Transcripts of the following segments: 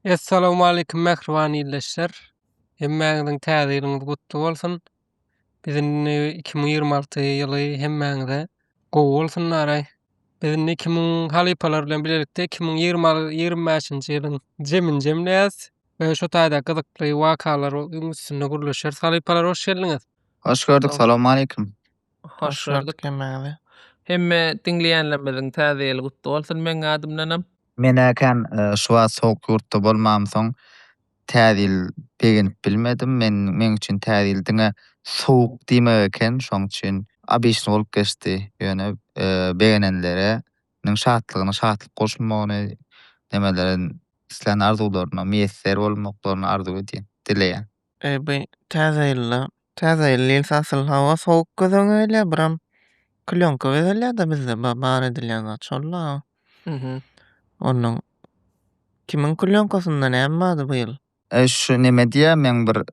Assalamu alaykum mähriban ýyldaşlar. Hemmäňiziň täze ýylyňyz gutly bolsun. Biziň 2026 ýyly hemmäňize gowy bolsun naray. Biziň 2000 halypalar bilen bilelikde 2025-nji ýylyň jemini jemleýäs we şo taýda gyzykly wakalar üstünde gurulýar. Halypalar hoş geldiňiz. Hoş gördük. Hoş- Salamu aleyküm. Hoş gördük hemmäňizi. Hemme dinleýänlerimiziň täze ýyly gutly bolsun. Meň adymdanam. Men äken şu an soğuk ýurtda bolmam soň täzil begenip bilmedim. Men üçin täzil diňe soğuk diýmek eken, şoň üçin abeşni bolup geçdi. Ýöne begenenlere ning şatlygyna şatlyk goşulmagyny nemelerin islen arzularyna meýesser bolmaklaryny arzu edýän, dileýän. Bu täze ýyly asyl hawa sowuk gözeňeýle biram klyonka bezelýär da bizde bar edilýän zat şolla. Onuň kimin klyonkasyndan näme bu ýyl? Şu neme diýär, men bir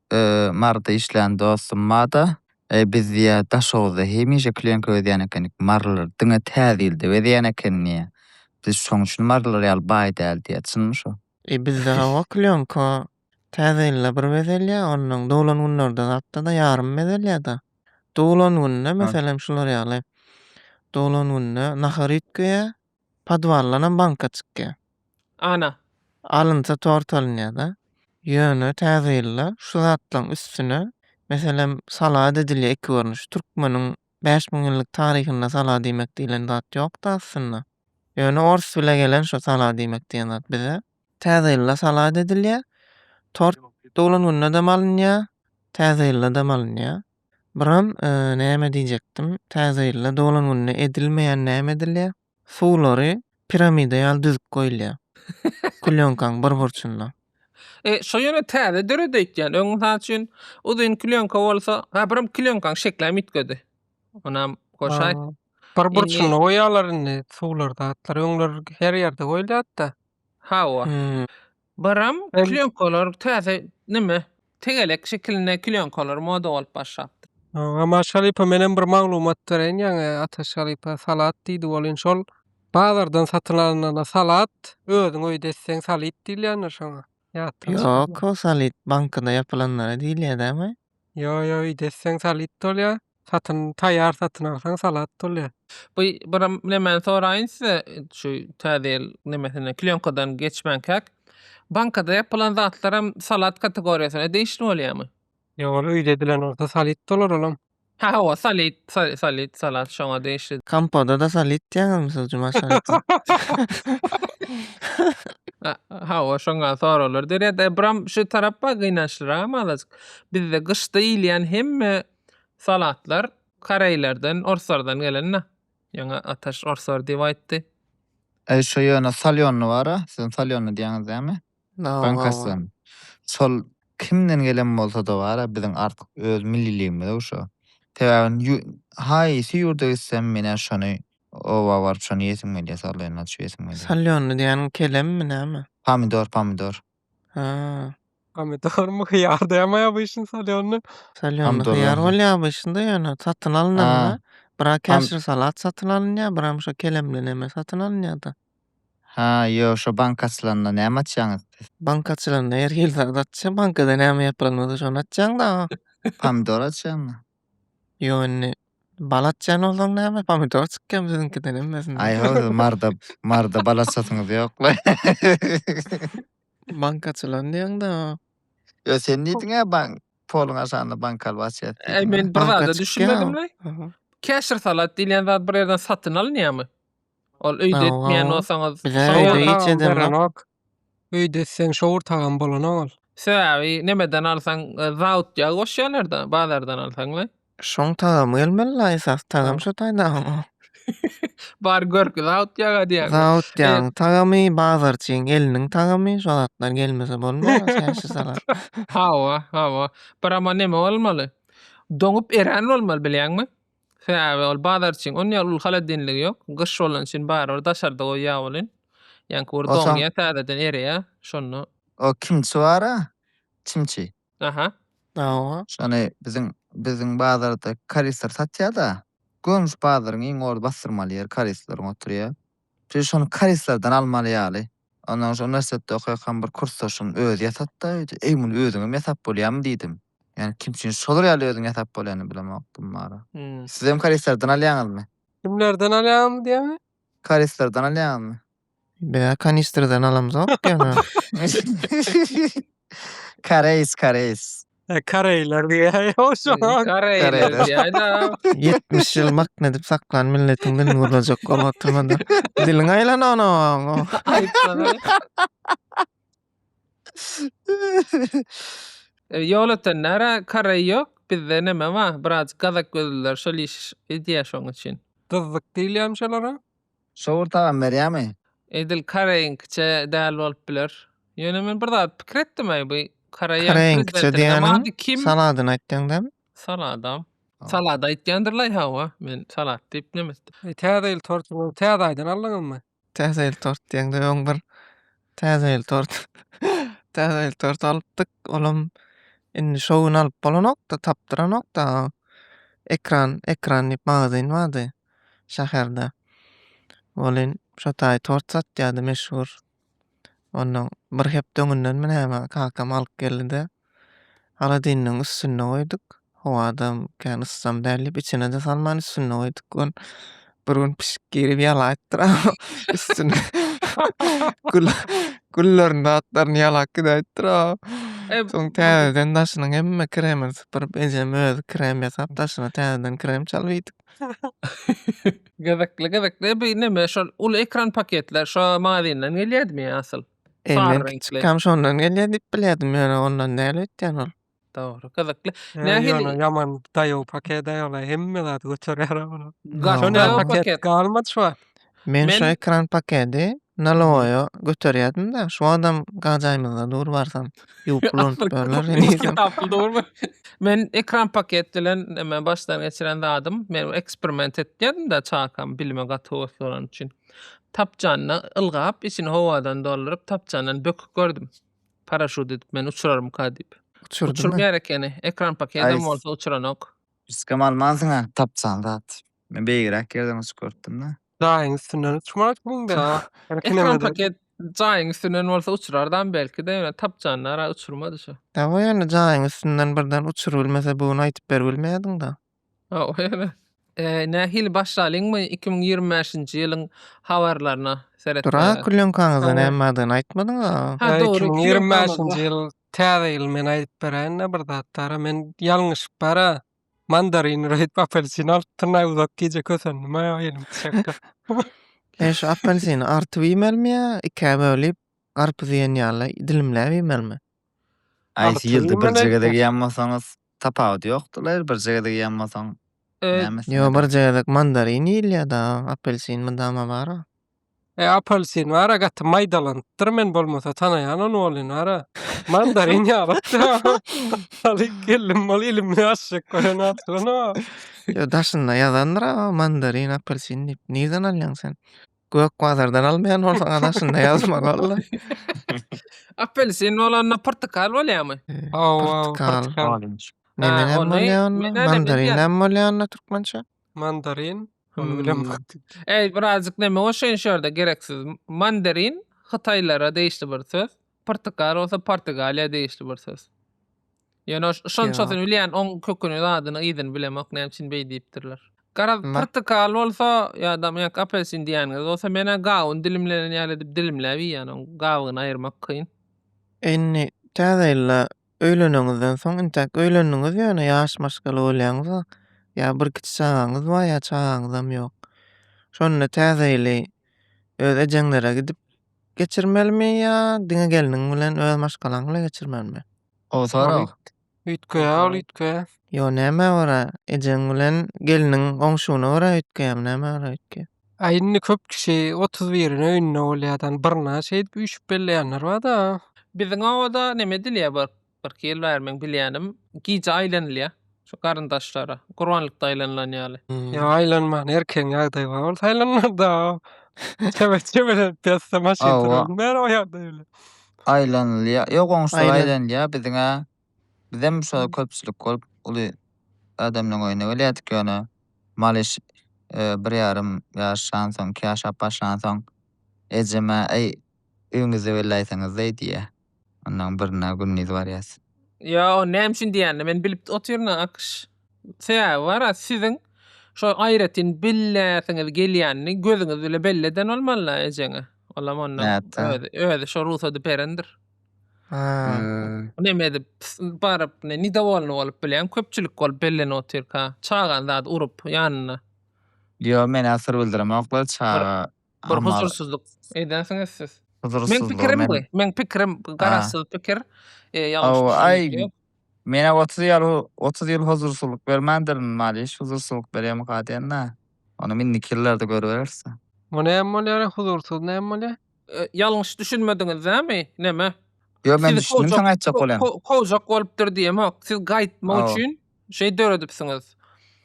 marda işlän dostum bada. Biz diýär daşowda hemişe kliyonka ödýän ekenik, marlar diňe täzildi ödýän ekenni. Biz şoň üçin marlar ýaly baý däl diýetsin şo. Bizde hawa kliyonka täze ýyly bir bezelýär, onuň dolangunlarda zatda da ýarym bezelýär da. Dolangunna meselem şular ýaly. Dolangunna naharitke padwallanan banka çykýar. Ana. Alınsa tortalynýar da. Ýöne täze ýyly şu zatlaryň üstüne meselem salat edilýär iki görnüş. Türkmeniň 5000 ýyllyk taryhynda salat diýmek diýilen zat ýok da aslynda. Ýöne ors bile gelen şu salat diýmek diýen zat bize. Täze ýyly salat edilýär. Tort dolangunna da malynýar, täze ýyly da malynýar. Biram näme diýjekdim? Täze ýyly dolangunna edilmeýän näme edilýär? Suwlary piramida ýaly düzüp goýulýar. Kulyonkaň bir burçunda. Şo ýöne täze döredek ýa-ni öňüň üçin uzun klyonka bolsa, biram klyonkaň şekli mitgedi. Onam goşaý. Bir burçuna goýýarlar indi suwlarda atlar öňler her ýerde goýulýar da. Hawa. Biram klyonkalar täze nime? Tegelek şekline klyonkalar moda bolup başlapdy. Ama şalypa menen bir maglumat bereyim ýa-ni ata şalypa salat diýdi bolyn şol bazardan satyn alynan salat özüň öýde etseň salit diýilýär şoňa. Ýok, o salit bankada ýapylanlara diýilýär däme? Yo, öýde etseň salit bolýar. Satyn taýýar satyn alsaň salat bolýar. Bu biram näme soraýyn size şu täze nimesine klyonkadan geçmenkek. Bankada ýapylan zatlaram salat kategoriýasyna değişli bolýarmy? Ýok, öýde edilen olsa salit bolar olam. Hawa salit salat şoňa değişli. Kampoda da salit diýäňmiz juma salit. Hawa şoňa soralar. Derede biram şu tarappa gynançlyra malaz. Bizde gyşda ýylýän hemme salatlar Karaýlardan, orslardan gelenna. Ýa-ni ataş orslar diýip aýtdy. Şu ýöne salyonly bar, siz salyonly diýäňiz dämi? Bankasdan. Sol kimden gelen bolsa da bar, biziň artyk öz milliligimiz uşo. Täwän haýsy ýurda gitsem mene şonu owa bar, şonu ýetim gelýär, salyan açy ýetim gelýär. Salyonly diýän kelemmi näme? Pomidor. Ha. Pomidor mu hyýar diýmär bu işin salyonly? Salyonly hyýar bolýar başynda ýöne satyn alynanda. Bira käşir salat satyn alynýar, biram şo kelemli näme satyn alynýar da. Ha, yo şo bankaçylarynda näme açýaňyz? Bankaçylarynda her ýyl zatça bankada näme ýapylanmady şonu açjaň da. Pomidor açýarmy? Ýöne balatjan bolsaň näme pomidor çykýan biziňkiden emmesin. Ay ho, marda balat satyňyz ýokla. Bankaçylar diýäň da. Yo sen diýdiň polun aşağında bankal wasyat. Men bir zada düşünmedim. Käşir salat diýilen zat bir ýerden satyn alynýarmy? Ol öýde etmeýän bolsaňyz, öýde etseň şowur tagan bolan ol. Sebäbi nemeden alsaň zawut ýa goşýarlar da, bazardan alsaň. Şoň tagamy gelmeli esas tagam şo taýda. Bar görki zawut ýaga diýär. Zawut ýaň tagamy bazarçyň eliniň tagamy şo zatlar gelmese bolmaz käşir salat. Hawa. Barama neme bolmaly? Doňup eren bolmaly bilýärmi? Sebäbi ol bazarçyň on ýaly haladinligi ýok. Gyş bolan üçin bar daşarda goýýar bolyn. Ýani kur doňya täzeden ereýär, şonu. O kimçi bar? Çimçi. Aha. Hawa. Şonu biziň bazarda karisler satýar da. Gömüş bazaryň iň orda bastyrmaly ýer karisler oturýar. Şonu karislerden almaly ýaly. Ondan soň üniversitede okaýan bir kursdaşym özi ýasatda, ey muny özüňem ýasap bolýarmy diýdim. Yani kimçin şolar ýaly özüň ýasap bolýany bilemokdym bara. Siz hem karislerden alýaňyzmy? Kimlerden alýan diýemi? Karislerden alýaňyzmy? Beýa kanistrden alamzok ýöne. Kareis. Kareyler diýe. Hoşa. Karaylar diýär-de. 70 ýyl makne edip saklan milletiň dilini gurulajak bolmadyr. Diliň aýlanaňa. Aýtmaly. Ýolatan näre karay ýok. Bizde neme wa? Biraz gazak gözler şol iş edýär şoň üçin. Dızlık diýilýär şolara. Şowurtagan berýärmi? Edil karayınkiçe däl bolup biler. Ýöne men bir zat pikir etdim bu Karayınkiçe diýenim kim? saladyny aýtdyňdam. Saladam. Salada aýtýandyrlar hawa. Men salat diýip nemesdim. Täze ýyl tortuny täze aýdan aldyňmy? Täze ýyl tort diýende ýoň bir täze ýyl tort. Täze ýyl tort alypdyk. Olam indi şowyny alyp bolanokda, tapdyranokda. Ekran diýip magazyn bardy şäherde. Olin şo taý tort satýardy meşhur. Ondan bir hep döňünden men häme kakam alyp geldi. Aladynyň üstüne goýduk. Howada kän ıssam dälip içine de salman üstüne goýduk. On bir gün pişik girip ýalaýdyr. Üstüne gullerin datlaryny ýalak gideýdir. Soň täzeden daşynyň hemme kremini sypyryp ejem öz krem ýasap daşyna täzeden krem çalypdyk. Gazakly bir neme şol ul ekran paketler şo magazynden gelýärmi asyl? Kam şondan gelýär diýip bilýärdim ýöne ondan näle etýän ol. Dogry, gazakly. Ýöne ýaman daýaw pakete ýaly hemme zat götürýär onu. Gaç Şonu daýaw paket paket. galmady şu. Men Men- şu ekran paketi naloýa götürýärdim da şu adam gajaýmyza dur barsam ýupulunyp böler enýsem. Apple doğru. Men ekran paket bilen neme başdan geçiren adam. Men eksperiment etdim de çakam bilime gaty bolan üçin. Tapjanyny ılgap içine howadan doldurup tapjanyny böküp gördüm. Paraşüt edip men uçurarım diýip. Uçurdum. Uçurmaýar ekeni. Ekran paketem Ay. bolsa uçuranok. Biskam almansyňa tapsan zat. Men beýgerek ýerden uçurtdym da. Daýyň üstünden uçmadyň da. Ekran paket jaýyň üstünden bolsa uçurardan belki de ýöne tapjanyny ara uçurmady şu. Tawa ýöne jaýyň üstünden birden uçurulmasa buny aýtyp berbilmeýärdiň da. Ha öyle. Nähil başlalyňmy 2025-nji ýylyň habarlaryna seretme. Dura kulýonkaňyza Ha. näme adyny aýtmadyň da. Ha doğru. 2025-nji ýyl täze ýyl men aýdyp beräň bir zattara men ýalňyş bara mandarin rehit apelsin altına uzak gece kösendim aýa elim çekdi. Şu apelsini artyp ýemelmi ýa ikä bölüp garpyz ýen ýaly dilimläp ýemelmi? Aýsy ýylda bir Artygyň jegede bilen- ýanmasaňyz tapawut ýokdular, bir jegede ýanmasaň näme? Yo bir jegede mandarin ýylýar da apelsin mi dama bar. Apelsin wara gaty maýdalandyr men bolmasa tanaýan onu bolyn wara. Mandarin ýaly. Alyp geldim bol elim ýaşyk koýan atlyna. Yo daşynda ýazandyr mandarin apelsin diýip. Nirden alýan sen? Gök bazardan almaýan bolsaň daşynda ýazmak alla. Apelsin bolanna portakal bolýarmy? Portakal. Neme Ha, näme onu- bolýan? men näme Mandarin bilýän? näme bolýan türkmençe? Mandarin. Onu bilen Birazcık neme o şeyin şörde gereksiz. Mandarin Hıtaylara değişti bir söz. Portakal olsa Portugalya değişti bir söz. Yani şon Ya. sözünü bilen on kökünü adını iyiden bilemek ne için bey deyiptirler. Garaz Ma- portakal olsa ya adam yak apelsin diýäňiz olsa mena gawun dilimlenen ýaly edip dilimläbi ýany gawyny aýyrmak kyn. Enni täzeyle öýleneňizden soň intek öýlendiňiz ýöne ýaş maşgaly bolýaňyz ýa bir kiçik çagaňyz bar ýa çagaňyzam ýok. Şonda täzeyle öz ejeňlere gidip geçirmelmi ýa diňe geliniň bilen öz maşgalaňy bilen geçirmelmi? O sorak. Ütköýä, ütköýä. Yo näme wara ejeň bilen geliniň oňşugyna wara ütkeýär näme wara ütkeýär? Aýyny köp kişi 31-ine öýünde bolýardan birna şey üçüp belleýänler bar da. Biziň awada neme dilýär bir kel bermeň bilýänim. Gice aýlanylýar. Şu garyndaşlara. Gurbanlykda aýlanylan ýaly. Ya aýlanman erken ýagdaý bar. Ol aýlanmar da. Çebe piyasa maşyn Awa. duran. Men o ýagda öyle. Aýlanylýar. Ýok oňşular Aýlan- aýlanylýar biziňe. Bizem şu köpçülik bolup uly adamlaryň öýüne gelýärdik ýöne. Maliş bir ýarym ýaşan soň, 2 ýaşap başlan soň ejeme ey Öňüňizde welläýsäňiz diýe. Ondan birine günniz barýas. Ya o näme üçin diýändim men bilip oturna akış. Sebäbi bar siziň şo aýratyn billäsiňiz gelýänini gözüňiz bile belleden bolmaly ejeňe. Olam ondan Näetde? öýde şo ruhsady berendir. Ha. Näme edip barıp nida bolup bilýän köpçülik bolup belleni oturka. Çagan zat urup ýanyna. Yo, men äsir bildiremoklar çaga. Bir Amma huzursuzluk edäsiňiz siz. Men huzursuzlyk pikirim bu. Men pikirim garaşsyz pikir. Ýalňyş Aw, düşünmek ay, ýok. mene 30 ýyl huzursuzlyk bermändirin maliş, huzursuzlyk berýän gadyna. Onu min nikirlerde görberse. Bu näme bolýar? Huzursuz näme bolýar? Ýalňyş düşünmediňiz näme? Näme? Yo, men düşündim saňa aýtjak bolan. Kovjak bolupdyr diýemek. Siz gaýtmak Aw. üçin şey döredipsiňiz.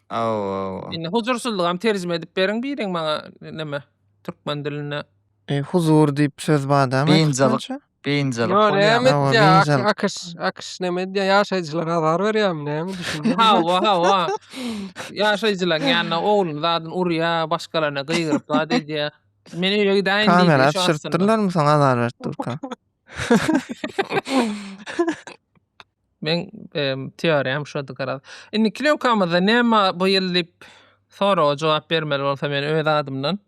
Aw. Indi huzursuzlugam terjime edip beriň biriň maňa näme? Türkmen diline. Huzur diýip söz badam. Beýinjalyk. Beýinjalyk Yo bolýar. näme Awa, diýär? beýinjalyk. Akış näme diýär? Ýaşaýjylara azar berýärmi? Näme düşünýär? Hawa. Ýaşaýjylar ýa-ni oglun zadyň urýa, başgalaryna gyýryp zat edýär. Meni öýe gideň Kamera çyrtdyrlarmy saňa azar berdi Turka? Men teoriýam şoda garaz. Indi Kleokamyzda näme bu ýyl diýip soraga jogap bermeli bolsa men öz adymdan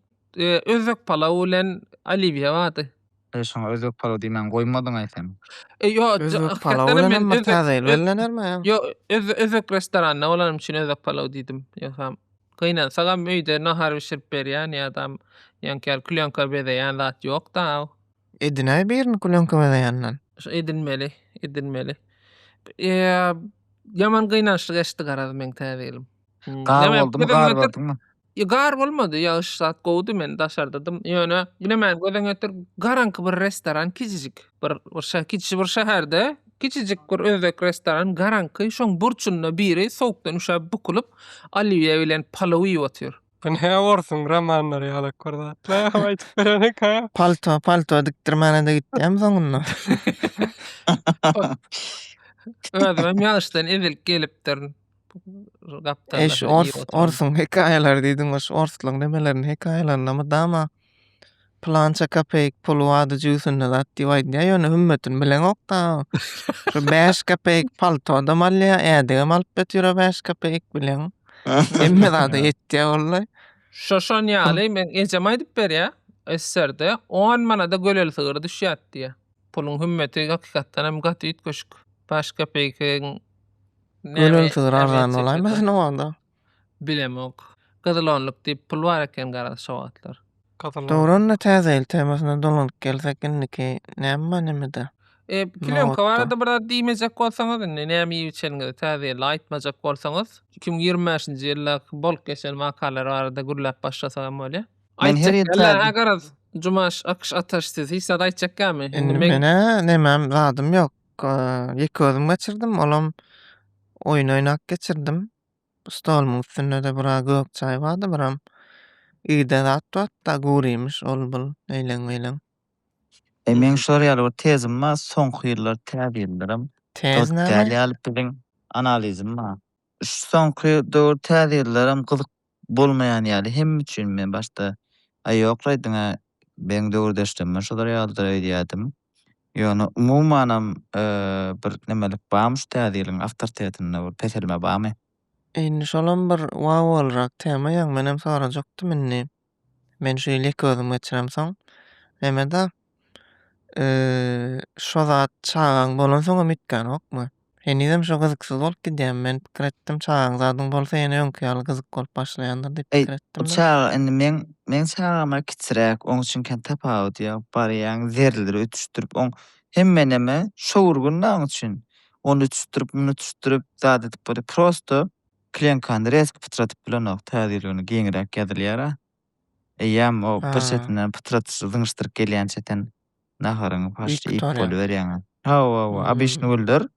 özök palaw bilen Olivia bady. Şoňa özök palaw diýmän goýmadyň aýsam. Yo, Özök palaw bilen hem täze bellenermi? Yo, özök restoranyna bolanym üçin özök palaw diýdim. Ýa-da gynan sagam öýde nahar bişirip berýän ýa-da ýanky Kleonka bedeýän zat ýok da. Edinä birini Kleonka bedeýänlen. Şo edilmeli. Yaman gynançlyk eşdi garaz men täzelim. Gar boldumy, gar boldumy? Gar bolmady, ýaş zat gowdy men daşardydım. Ýöne, ýene gözen ötür garanky bir restoran kiçijik. Bir şäherde kiçijik bir özek restoran garanky şoň burçunda biri sowukdan uşa bukulup Olivia bilen palaw ýyp otur. Bu näme borsun romanlar ýaly gördi. Näme aýtyp berenek ha? Palto dikdirmäne de gitdim soňunda. Özüm ýaşdan evvel gelipdir. Eş orsun hekaýeler diýdiň oş orsluk nemelerini hekaýelerini ama dama plança kapek pulu wady jüýsünde zat diýip ýöne hümmetin bilen okda. Şu 5 kapek palto da malya ädige alyp betýär 5 kapek bilen. Emme zada ýetdi bollay. Şoşon ýaly men ejeme aýdyp berýär. Esserde 10 manada gölel sygyr düşýärdi. Pulun hümmeti hakykatdan hem gaty ýetgeşik. 5 kapek Gölel sygyr arzan bolaymy ne wanda? Bilemok. Gyzylonlyk diýip pul bar eken garaz şowatlar. Dogran täze temasyna dolanyp gelsek inniki näme? Kleonka barada bir diýmejek bolsaňyz, näme ýeçeniňiz täze aýtmajak bolsaňyz, 2025-nji ýylla bolup geçen makalar barada gürläp başlasam bolýar. Men her ýerde garaz Jumaş akış ataşsyz hissa aýtjakamy. Mene nemem zadym ýok. Ýeki özüm geçirdim, olam oyun oýnak geçirdim. Stolumyň üstünde de bir gök çaý bardy, biram ýyda zat da gurýymış ol bul eýleň. Men şol ýaly tezim ma soňky ýyllar täzelirim. Tez näme? Täze alyp bilen analizim ma. Şu soňky döwür täzelirim gyzyk bolmaýan ýaly hem üçin men başda ýokraýdyňa ben döwürdeşdim. Şolar ýaldyr edýärdim. Ýöne umumanam bir nemelik barmy şu täzeliliň awtoritetine bir peselme barmy? Indi şolam bir wow olarak tema ýa menem sorajakdym inni. Men şu ýyly gözüm geçirem soň. Emeda şo zat çağaň bolan soňam itken okmy? Henizem şo gyzyksyz bolup gidýän men pikir etdim çağaň zadyň bolsa ýene öňki ýaly gyzyk bolup başlaýandyr diýip pikir etdim. Çağ indi men çağama kiçirek, oň üçin kan tapawut ýa barýan zerleri ötüşdirip oň hemme neme şowurgunlaň üçin onu ötüşdirip zat edip böyle prosto klientkany reski pytratyp bilen ok täzeligini geňirek ýazylýar. Eýem o persetinden pytratyşy zyňyşdyryp gelýän çeten naharyň başy ip boluberýän. Hawa, abyşny öldür.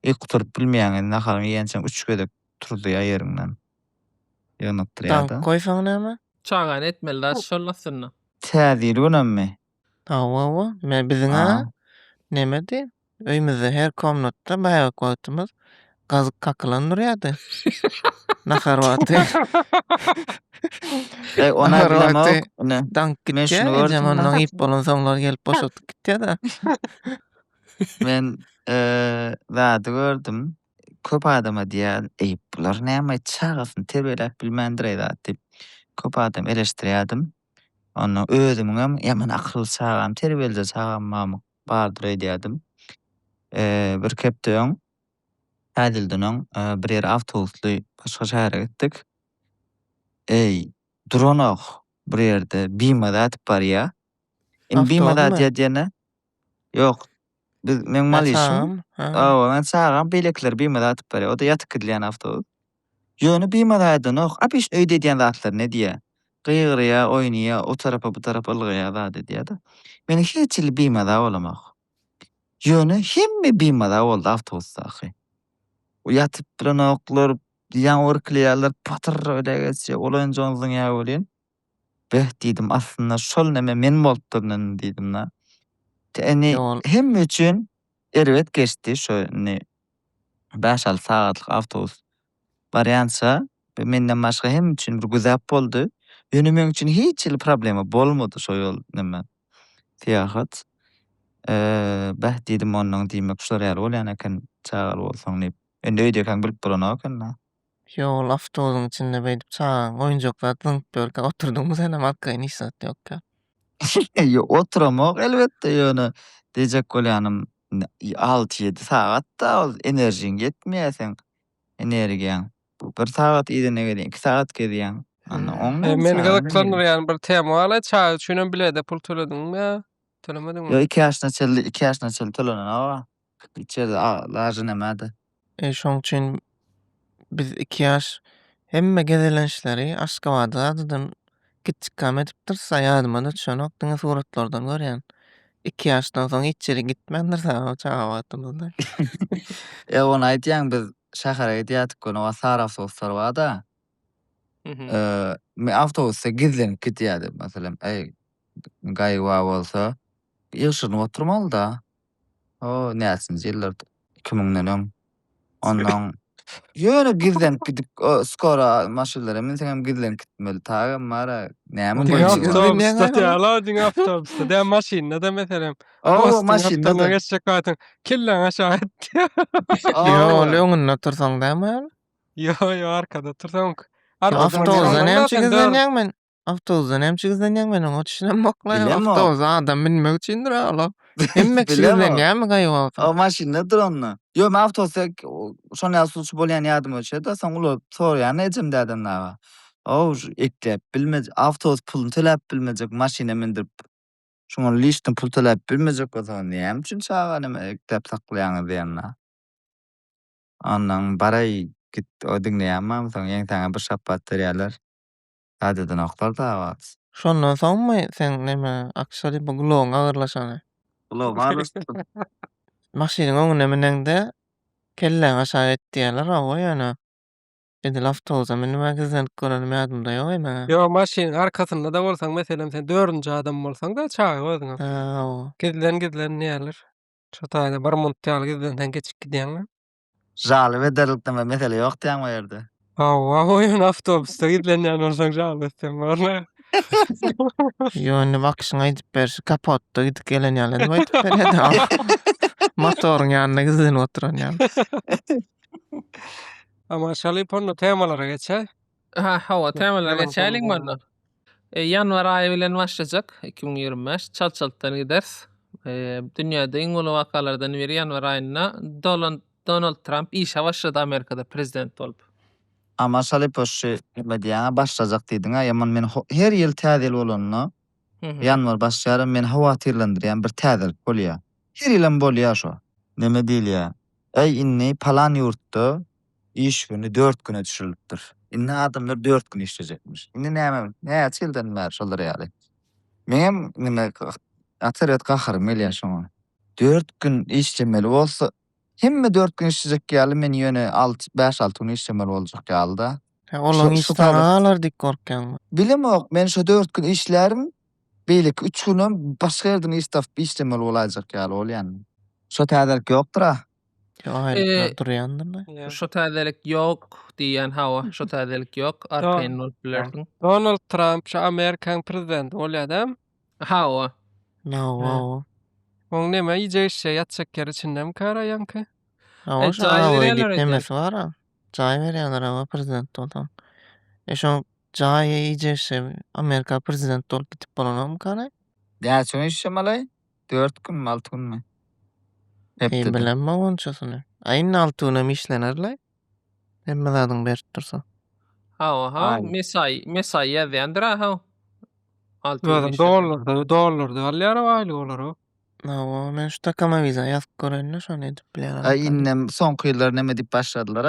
Ýykyryp bilmeýän naharyň ýençen 3 gödek turdy ýerinden. Ýanypdyrýar da. Tank koýsaň näme? Çağan etmeli da şollasyna. Täzeliginami? Hawa, men biziňe näme diýin? Öýümizde her komnatda baýa koýdymyz gazyk kakylan durýardy. Nahar wagty. Ona Ahir bilemok. vakti Ne? dank Men şunu gitýär, gördüm ejem da. ondan ip bolan soňlar gelip boşatyp gitýär-de. Men zady gördüm. Köp adama diýär, "Ey, bular näme çagasyny terbiýelep bilmendirey zat" diýip köp adam eleştirýärdim. Onu özümiň hem ýaman akylly çagam, terbiýeli çagam mam bardyr diýärdim. Bir kepdeň Häzildiniň bir ýer awtobusly başga şähere gitdik. Ey, duranok bir ýerde bima atyp barýar. Bima Awtobusmy? diýene ýok. Men malysym. Çagam, ha. Men çagam beýlekler bima atyp barýar. O da ýatyk gidilýän awtobus. Ýöne bima aýdynok. Apiş öýde diýen zatlar ne diýär? Gyýrýa, oýnýa, o tarapa bu tarapa ylgyýa zat diýär da. Men hiç il bima da bolamak. Ýöne hemme bima da boldy awtobusda. Yatyp duranoklar, ýaňwyrklýarlar patyr öyle geçse, olan joňsyň ýa bolýan. Beh diýdim, aslynda şol näme men bolupdyrmyn diýdim da. Eni Ýol. hemme üçin erwet geçdi şo ne 5-6 sagatlyk awtobus barýança menden başga hemme üçin bir güzäp boldy. Ýöne men üçin hiç il problema bolmady şo ýol näme. Tiýahat. Beh diýdim onuň diýmek şol ýaly bolýan eken çagal bolsaň diýip. Endi öýde kan bilip duranok da. Ýol, awtobusyň içinde beýdip çagan oýunjak zat bölke oturduňmy sen hem arkaýy nisat ýokka. Yo, oturamak elbette ýöne dejek bolýanym 6-7 sagat da ol enerjiň ýetmeýär sen energiýaň. Bu 1 sagat ýene gelýän, 2 sagat gelýän. Ana oňdan Men gyzyklandyr ýani bir tema bala çay üçin bilede pul töledinmi? Tölemedinmi? Yo 2 ýaşna çeldi, 2 ýaşna çel төлenen aga. İçeride lazy nämädi? Şoň üçin biz 2 ýaş hemme gezelenişleri Aşgabatdan gitjikkäm edip dursa ýadyma da düşenok diňe suratlardan görýän. 2 ýaşdan soň hiç ýere gitmendir sa çagabatymyzda. Onu aýdýan biz şähere gidýärdik, onu sar awtobuslar bar da. Men awtobusda gizlenip gidýärdim meselem. Ey, gaýwa bolsa ýyşynyp oturmaly da. O näsinji ýyllar 2000'leň. Ondan ýöne gizlenip gidip skora maşynlara minseň hem gizlenip gitmeli. Taýam mara näme Diňe bolýar? awtobus- Awtobusda ýala diňe awtobusda, diňe maşynada meselem. O maşynada. geçecek wagtyň kellen aşağı etdi. Ýol, öňünde otursaň däme? Yo, arkada tursaň. Awtobusdan hem çigizlenýän men. Awtobusdan hem çigizlenýän men oňa düşünmek Bilemok. awtobus adam bilmek üçindir ala. Hemme Bilemok. çigizlenýänmi gaýwa? O maşynda duranda. Yo, men awtobusda şonda sulçy bolýan ýadym öçede, sen uly sorýan ejim däden nawa. O eklep bilmez, awtobus puluny töläp bilmejek, maşyna mindirip şoňa liçden pul töläp bilmejek bolsa näme üçin çaga näme eklep saklaýan diýenler. Ondan baray git o diňleýänmä, soň ýeň taňa bir şapat berýärler. Hadydan oklar da bar. Şondan soňmy sen näme akşary bu gloň agyrlaşany? Ulan var. Maşynyň öňüne menende kellen aşağı etdiýärler o ýana. Edil awtobusa minime gizlenip görenim ýadymda ýok eýme. Yo, maşynyň arkasynda da bolsaň meselem sen 4-nji adam bolsaň da çaga özüňe. O. Gizlen näýerler? Şo taýda bir munt ýaly gizlenden geçip gidýäňmi? Jaly ve derlikden mesele ýok diýen o ýerde. Oýun awtobusda gizlenýän bolsaň jaly etsem barna. Ýöne bakşyň aýdyp berşi kapotda gidip gelen ýaly diýip aýdyp berýärdi. Motoryň ýanyna gizlenip oturan ýaly. Ama şalyp onu temalara geçe. Hawa temalara Yalan geçälik konu mana. Ýanwar aýy bilen başlajak 2025 çal-çaltdan giders. Dünýäde iň uly wakalardan biri ýanwar aýyna Donald Trump işe başlady Amerikada prezident bolup. Ama şalyp oşy diýen başlajak diýdiň, ýaman men her ýyl täzel bolanyna ýanwar başlaýar, men hawa tirlendirýän bir täzel bolýar. Her ýylym bolýar şo. Neme diýilýär? Ey inni palan ýurtda iş günü 4 güne düşürilipdir. Inni adamlar 4 gün işlejekmiş. Inni näme? Näçe ýyldan bäri şolary ýaly. Menem nime atyret gahrym elýär şoňa. 4 gün işlemeli bolsa hemme 4 gün işlejek ýaly men ýöne 5-6 gün işlemeli boljak ýaly da. Olaň Şu taýda- işler dik gorkýan. Bilemok, men şu 4 gün işlerim, beýlik 3 günem başga ýerden işlemeli bolajak ýaly bolýan. Şo täzelik ýokdur ha. Yo aýlyklar Eee, durýandyr-la. Ýa. Şo täzelik ýok diýen hawa, şo täzelik ýok. Arkaýyn bolup bilersiň. Donald Trump şu Amerikanyň prezidenti bolýar-da. Hawa. No. Oň näme iýje işe ýatjak ýer içindem karaýanky. Hawa şu Jaý arabaý berýärler gitmemesi bar ha. Jaý berýärler ama prezident boldan. Şo jaý iýje işe Amerika prezidenti bolup gitip bolanokmy kara? Näçe işe malay? 4 günmi 6 günmi? Hepde. Bilemem onçasyny. Aýyň 6-gyna işlenerler. Hemme zadyň berip dursa. Hawa, Ay. mesai ýazýandyr ha. Adam dollarda alýar aýlyk olar o. Hawa men şu takama viza ýazyp görenler şonu edip bilerim. Innem soňky ýyllar näme diýip başladylar?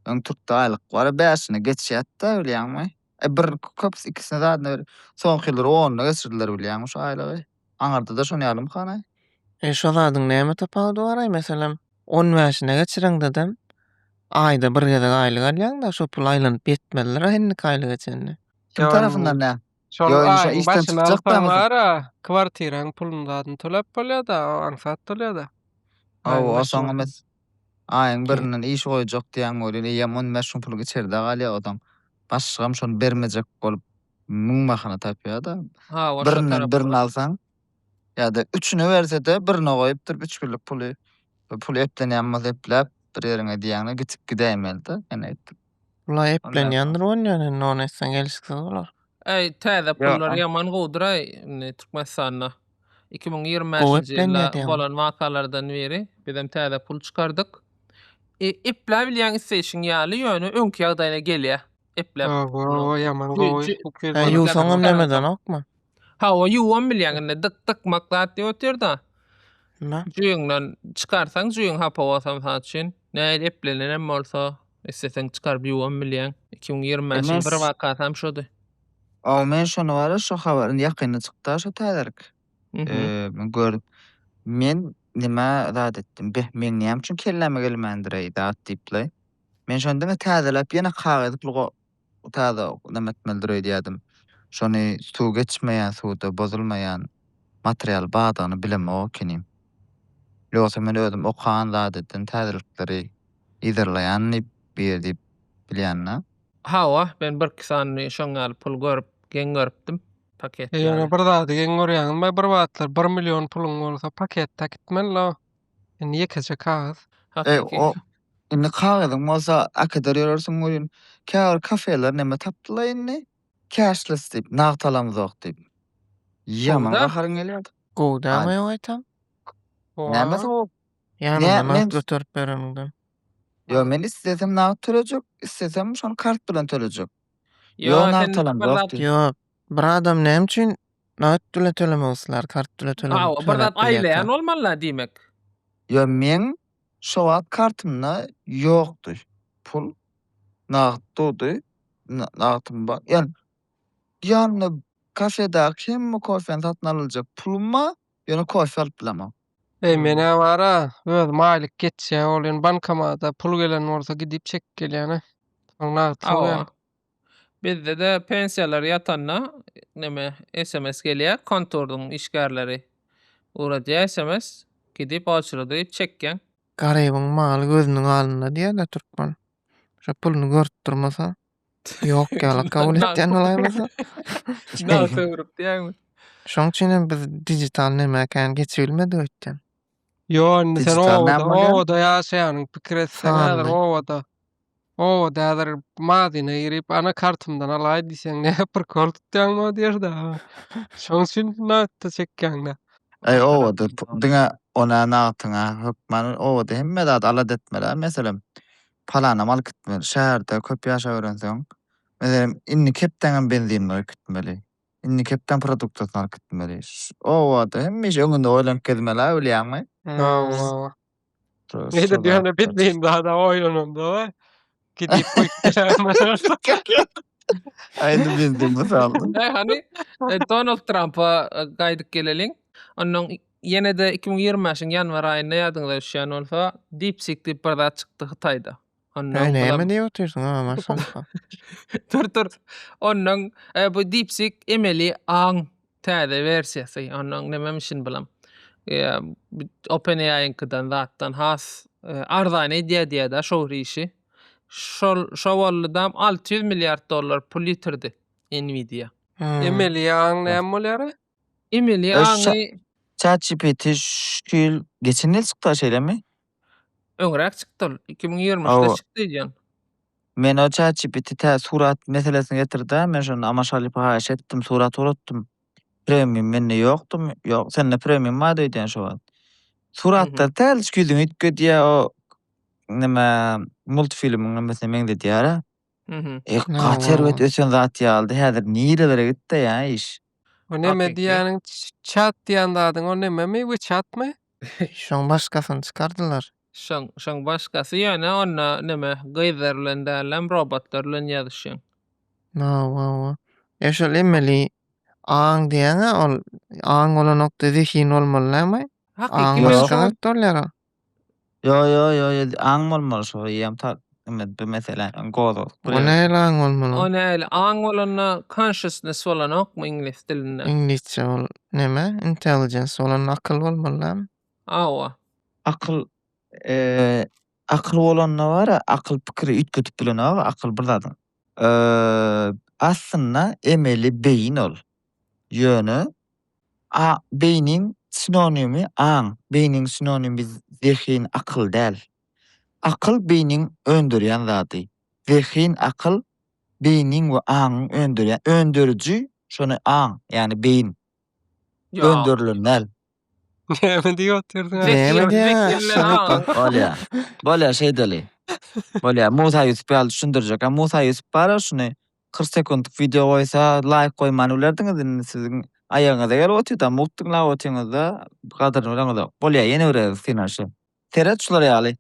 Öň turkda aýlyk bar, 5-ine geçýärdi bilýärmi? Bir köps ikisine zadyna soňky ýyllar 10-na geçirdiler bilýärmi şu aýlygy? Aňarda da şonu ýalym kana. Şo zadyň näme tapawdy bar? Meselem 15-ine geçireň dedem. Aýda bir gezek aýlyk alýan da şo pul aýlanyp betmeliler hennek aýlyk geçenni. Kim tarapyndan nä? Şol Yo, inşa aýyň işten başyna çıkacak da alsan mı? bara kwartiraň pulunu zadyň төлep bolýar da, aňsat bolýar da. O başyna soň alsan. emes. Aýyň birinden iş goýjak diýen bolýar. Ýa 15 pul geçirdi galýa adam. Başgam şonu bermejek bolup muňmahyna tapýar da. Hawa, şo Birini tarap. birini alsaň ýa-da 3-üni berse-de birini goýup durup 3 günlük pul eplenýänmez eplep bir ýerine diýäňe gitip gidäýmeli da. Ene Ula eplenýändir bolýan, onu etsen gelişikse bolar. Täze pullar Yo, ýaman gowduray Türkmenistanda. 2025-nji Gowy ýylda eplenýärdi ýa. bolan wakalardan beri bizem täze pul çykardyk. Epläp bilýän isleýişiň ýaly ýöne öňki ýagdaýyna gelýär. Epläp. O ýaman Ju- gowy. ju- Bu köz Ha Onu ýuwsaňam gardan nemeden okma. Hawa ýuwan bilýän dık maklat diýýär da. Ma. Jüýüňden çykarsaň jüýüň hapa bolsam san üçin näde eplenen bolsa isteseň çykaryp ýuwan bilýän. 2025-nji Emes. bir wakasam şody. o men şonu bar, şu habaryň ýakyny çykdy şu täzelik. Men gördüm. Men nime zat etdim? Men näme üçin kelleme gelmendirey zat diýipler. Men şondan täzelep ýene kagazy pul täze nime etmeldirey diýdim. Şonu suw geçmeýän, suwda bozulmaýan material badygyny bilemok okenim. Ýogsa men özüm okan zat etdim täzelikleri izlerleýän bir diýip bilýän. Hawa, ben bir kisany şoňa pul görüp, gen görüpdim. Paket Ýöne ýaly. bir zady gen görýän, bir wagtlar 1 million puluň bolsa paket takitmeli. Indi ýekece kagaz. Hakiki. O indi kagazyň bolsa akadar ýörersiň goýun. Kär kafeler näme tapdylar indi? Cashless diýip, nagt alamyzok diýip. Ýaman Gowda? gaharyň gelýär. Gowdama ýok aýtam. Näme soň? Ýa-ni men- nagt götürüp beremden. Yo men istesem nagt törejek, istesem şonu kart bilen törejek. Yo, Yo, sen nagt alamyzok bardat- diýip. Ýok, bir adam näme üçin nagt tüle tölemezler, kart tüle tölemezler. Hawa, bardat aýlaýan bolmalylar diýmek. Yo men şu wagt kartymda ýokdy. Pul nagt dody. Nagtym bar. Ýani kafeda kim kofen satyn alyjak pulma, ýöne kofe alyp bilemem. Mene bara özüm aýlyk geçýär, olýan bankamata pul gelen bolsa gidip çek gelýän. Soňra Hawa. Bizde de pensiýalar ýatanna neme SMS gelýär, kontordyň işgärleri uradýar SMS gidip açyryp çekgen. Garybyň maly gözüniň alynda diýerler türkmen. Şo pulunu görtürmese ýok ýaly kabul etýän olaýmasa. Nasıl vurup diýärmi? Şoň üçin biz dijital neme ekän geçirilmedi ötden. Yo, indi sen Dijital näme bolýar? owada ýaşaýanyň pikir etseň häzir Sanly. owada. Owada häzir madyna girip ana kartymdan alaý diýseň näpir kol tutýanmy diýer da. Şoň üçin nagtda çekýän. O da diňe ona nagtyňa hökmen o da hemme zat alad etmeler. Meselem palana mal gitmeli. Şäherde köp ýaşap örenseň, meselem inni kepden benzinleri gitmeli. Inni kepden produktlar gitmeli. O da hemme öňünde oýlanyp gezmeler bilýärmi? Hawa. Nede diýene bitmeýin daha oýlananda. Gidip Aýdy bizde mysal. Hani Donald Trump'a gaýdyk geleliň. Onuň ýene de 2025-nji ýanwar aýynda ýadyňda düşýän bolsa, DeepSeek diýip bir zat çykdy Hytaýda. Näme diýip oturýarsyň ha maşallah. Tur. Onuň bu DeepSeek emeli aň täze versiýasy. Onuň nememişin bilen. OpenAI'nkidan zatdan has arzany diýe-diýe-de şoğry işi. Şol bolladam $600 milyar pul ýitirdi Nvidia. Emel ýaňy näme bolýar? Emeli Şa- aňy ChatGPT şu yıl geçen yıl çıktı şeylemi? öňrek çykdy. 2023'de Awa. çykdy diýen. Men o ChatGPT surat meselesini getirdi. Men şonu amaşalyp haýyş etdim, surat uratdym. Premium mende ýokdum. Ýok, sende premium var diýen şu an. Suratda täl güýdüň itke diýe o nime multifilmiň mesela meňde diýär. Mhm. Kaç serwet ösen zat ýaldy. Häzir nirelere gitdi ýa iş. O näme Hakiki. diýäniň chat diýen zadyň o näme bu chatmy? Şoň başgasyny çykardylar. Şoň başgasy ýöne onna nime gyzlar bilen dälen robotlar bilen ýazyşýan. Wa. Şol emeli aň diýene ol aň bolan nokta zihin bolmaly näme? Aň Hakiki Yok. başga zat bolýar. Yo, aň bolmaly şo ýam ta mesela gozo. O näle aň bolmaly? o näle aň bolan consciousness bolan okmy ingliz dilinde. İnglisçe ol näme? Intelligence bolan akyl bolmaly näme? Awa. Akyl akyl bolanda bara akyl pikiri ütkötüp bilen aga akyl bir zadyň. Aslynda emeli beyin ol. Ýöne beynin sinonimi aň. Beynin sinonimi zehin, akyl däl. Akyl beynin öndürýän zady. Zehin, akyl beynin we aňyň öndürýän öndürüji şonu aň, ýani beyin öndürülen. Näme diýýärdiň? Näme diýär? Bolýa şey deli. Bolýa Musa Yusuf ýaly düşündirjek. Musa Yusuf bara şunu 40 sekundlyk video goýsa like goýmany bilerdiňiz siziň aýaňyza gelip oturýar, mutlyklap oturýaňyzda gadyryny bilen bolýa ýene bir finansy. Teret şular ýaly.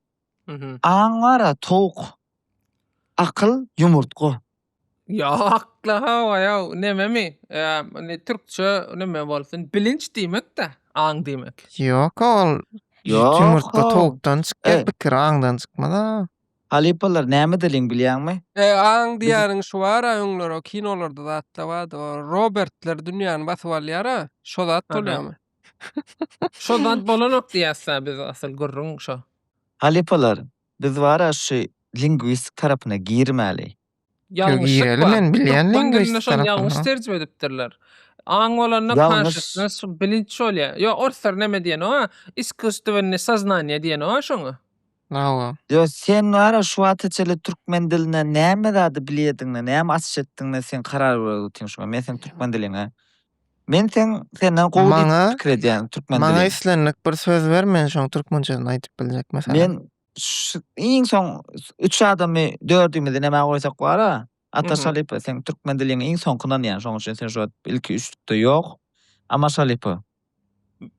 Mhm. Aň ara towuk. Akyl yumurtga. Ýokla hawa ýa nememi? Ne türkçe neme bolsun? Bilinç diýmek-de, aň diýmek. Ýok ol. Ýok, Yumurtga ha. towukdan çykýar, E. pikir aňdan çykmada. Halipalar näme diliň bilýärmi? Aň diýäriň şu bar öňler o kinolarda zatda bar. Robertler dünýäni basyp alýar. Şo zat Aha. bolýarmy? Şo zat bolanok diýäsä biz asyl gurrun şo. Halipalar biz wara şu lingwistik tarapyna girmäli. Ýalňyşlyk girelim, bar. men bilýän Türkmen diline lingwistik şol tarapyny. ýalňyş terjime edipdirler. Aň bolanyna Ýalňyş. consciousness bilinç bolýar. Ýa orslar neme diýen o? Искусственное сознание diýen o şoňa. Awa. Yo sen wara şu wagtçyly türkmen diline näme zady bilýärdiň, näme açyş etdiň, sen karar berýän şoňa. Men sen türkmen diliňe. Men senden gowy Maňa- pikir edýän türkmen Maňa dilini. islenlik bir söz ber, men şoň türkmençesini aýdyp biljek mesela. Men iň soň 3 adamy dördüňizi näme goýsak bara, ataşalyp sen türkmen dilini iň soňkundan ýa şoň üçin sen şu ilki üçlükde ýok. Ama şalypy.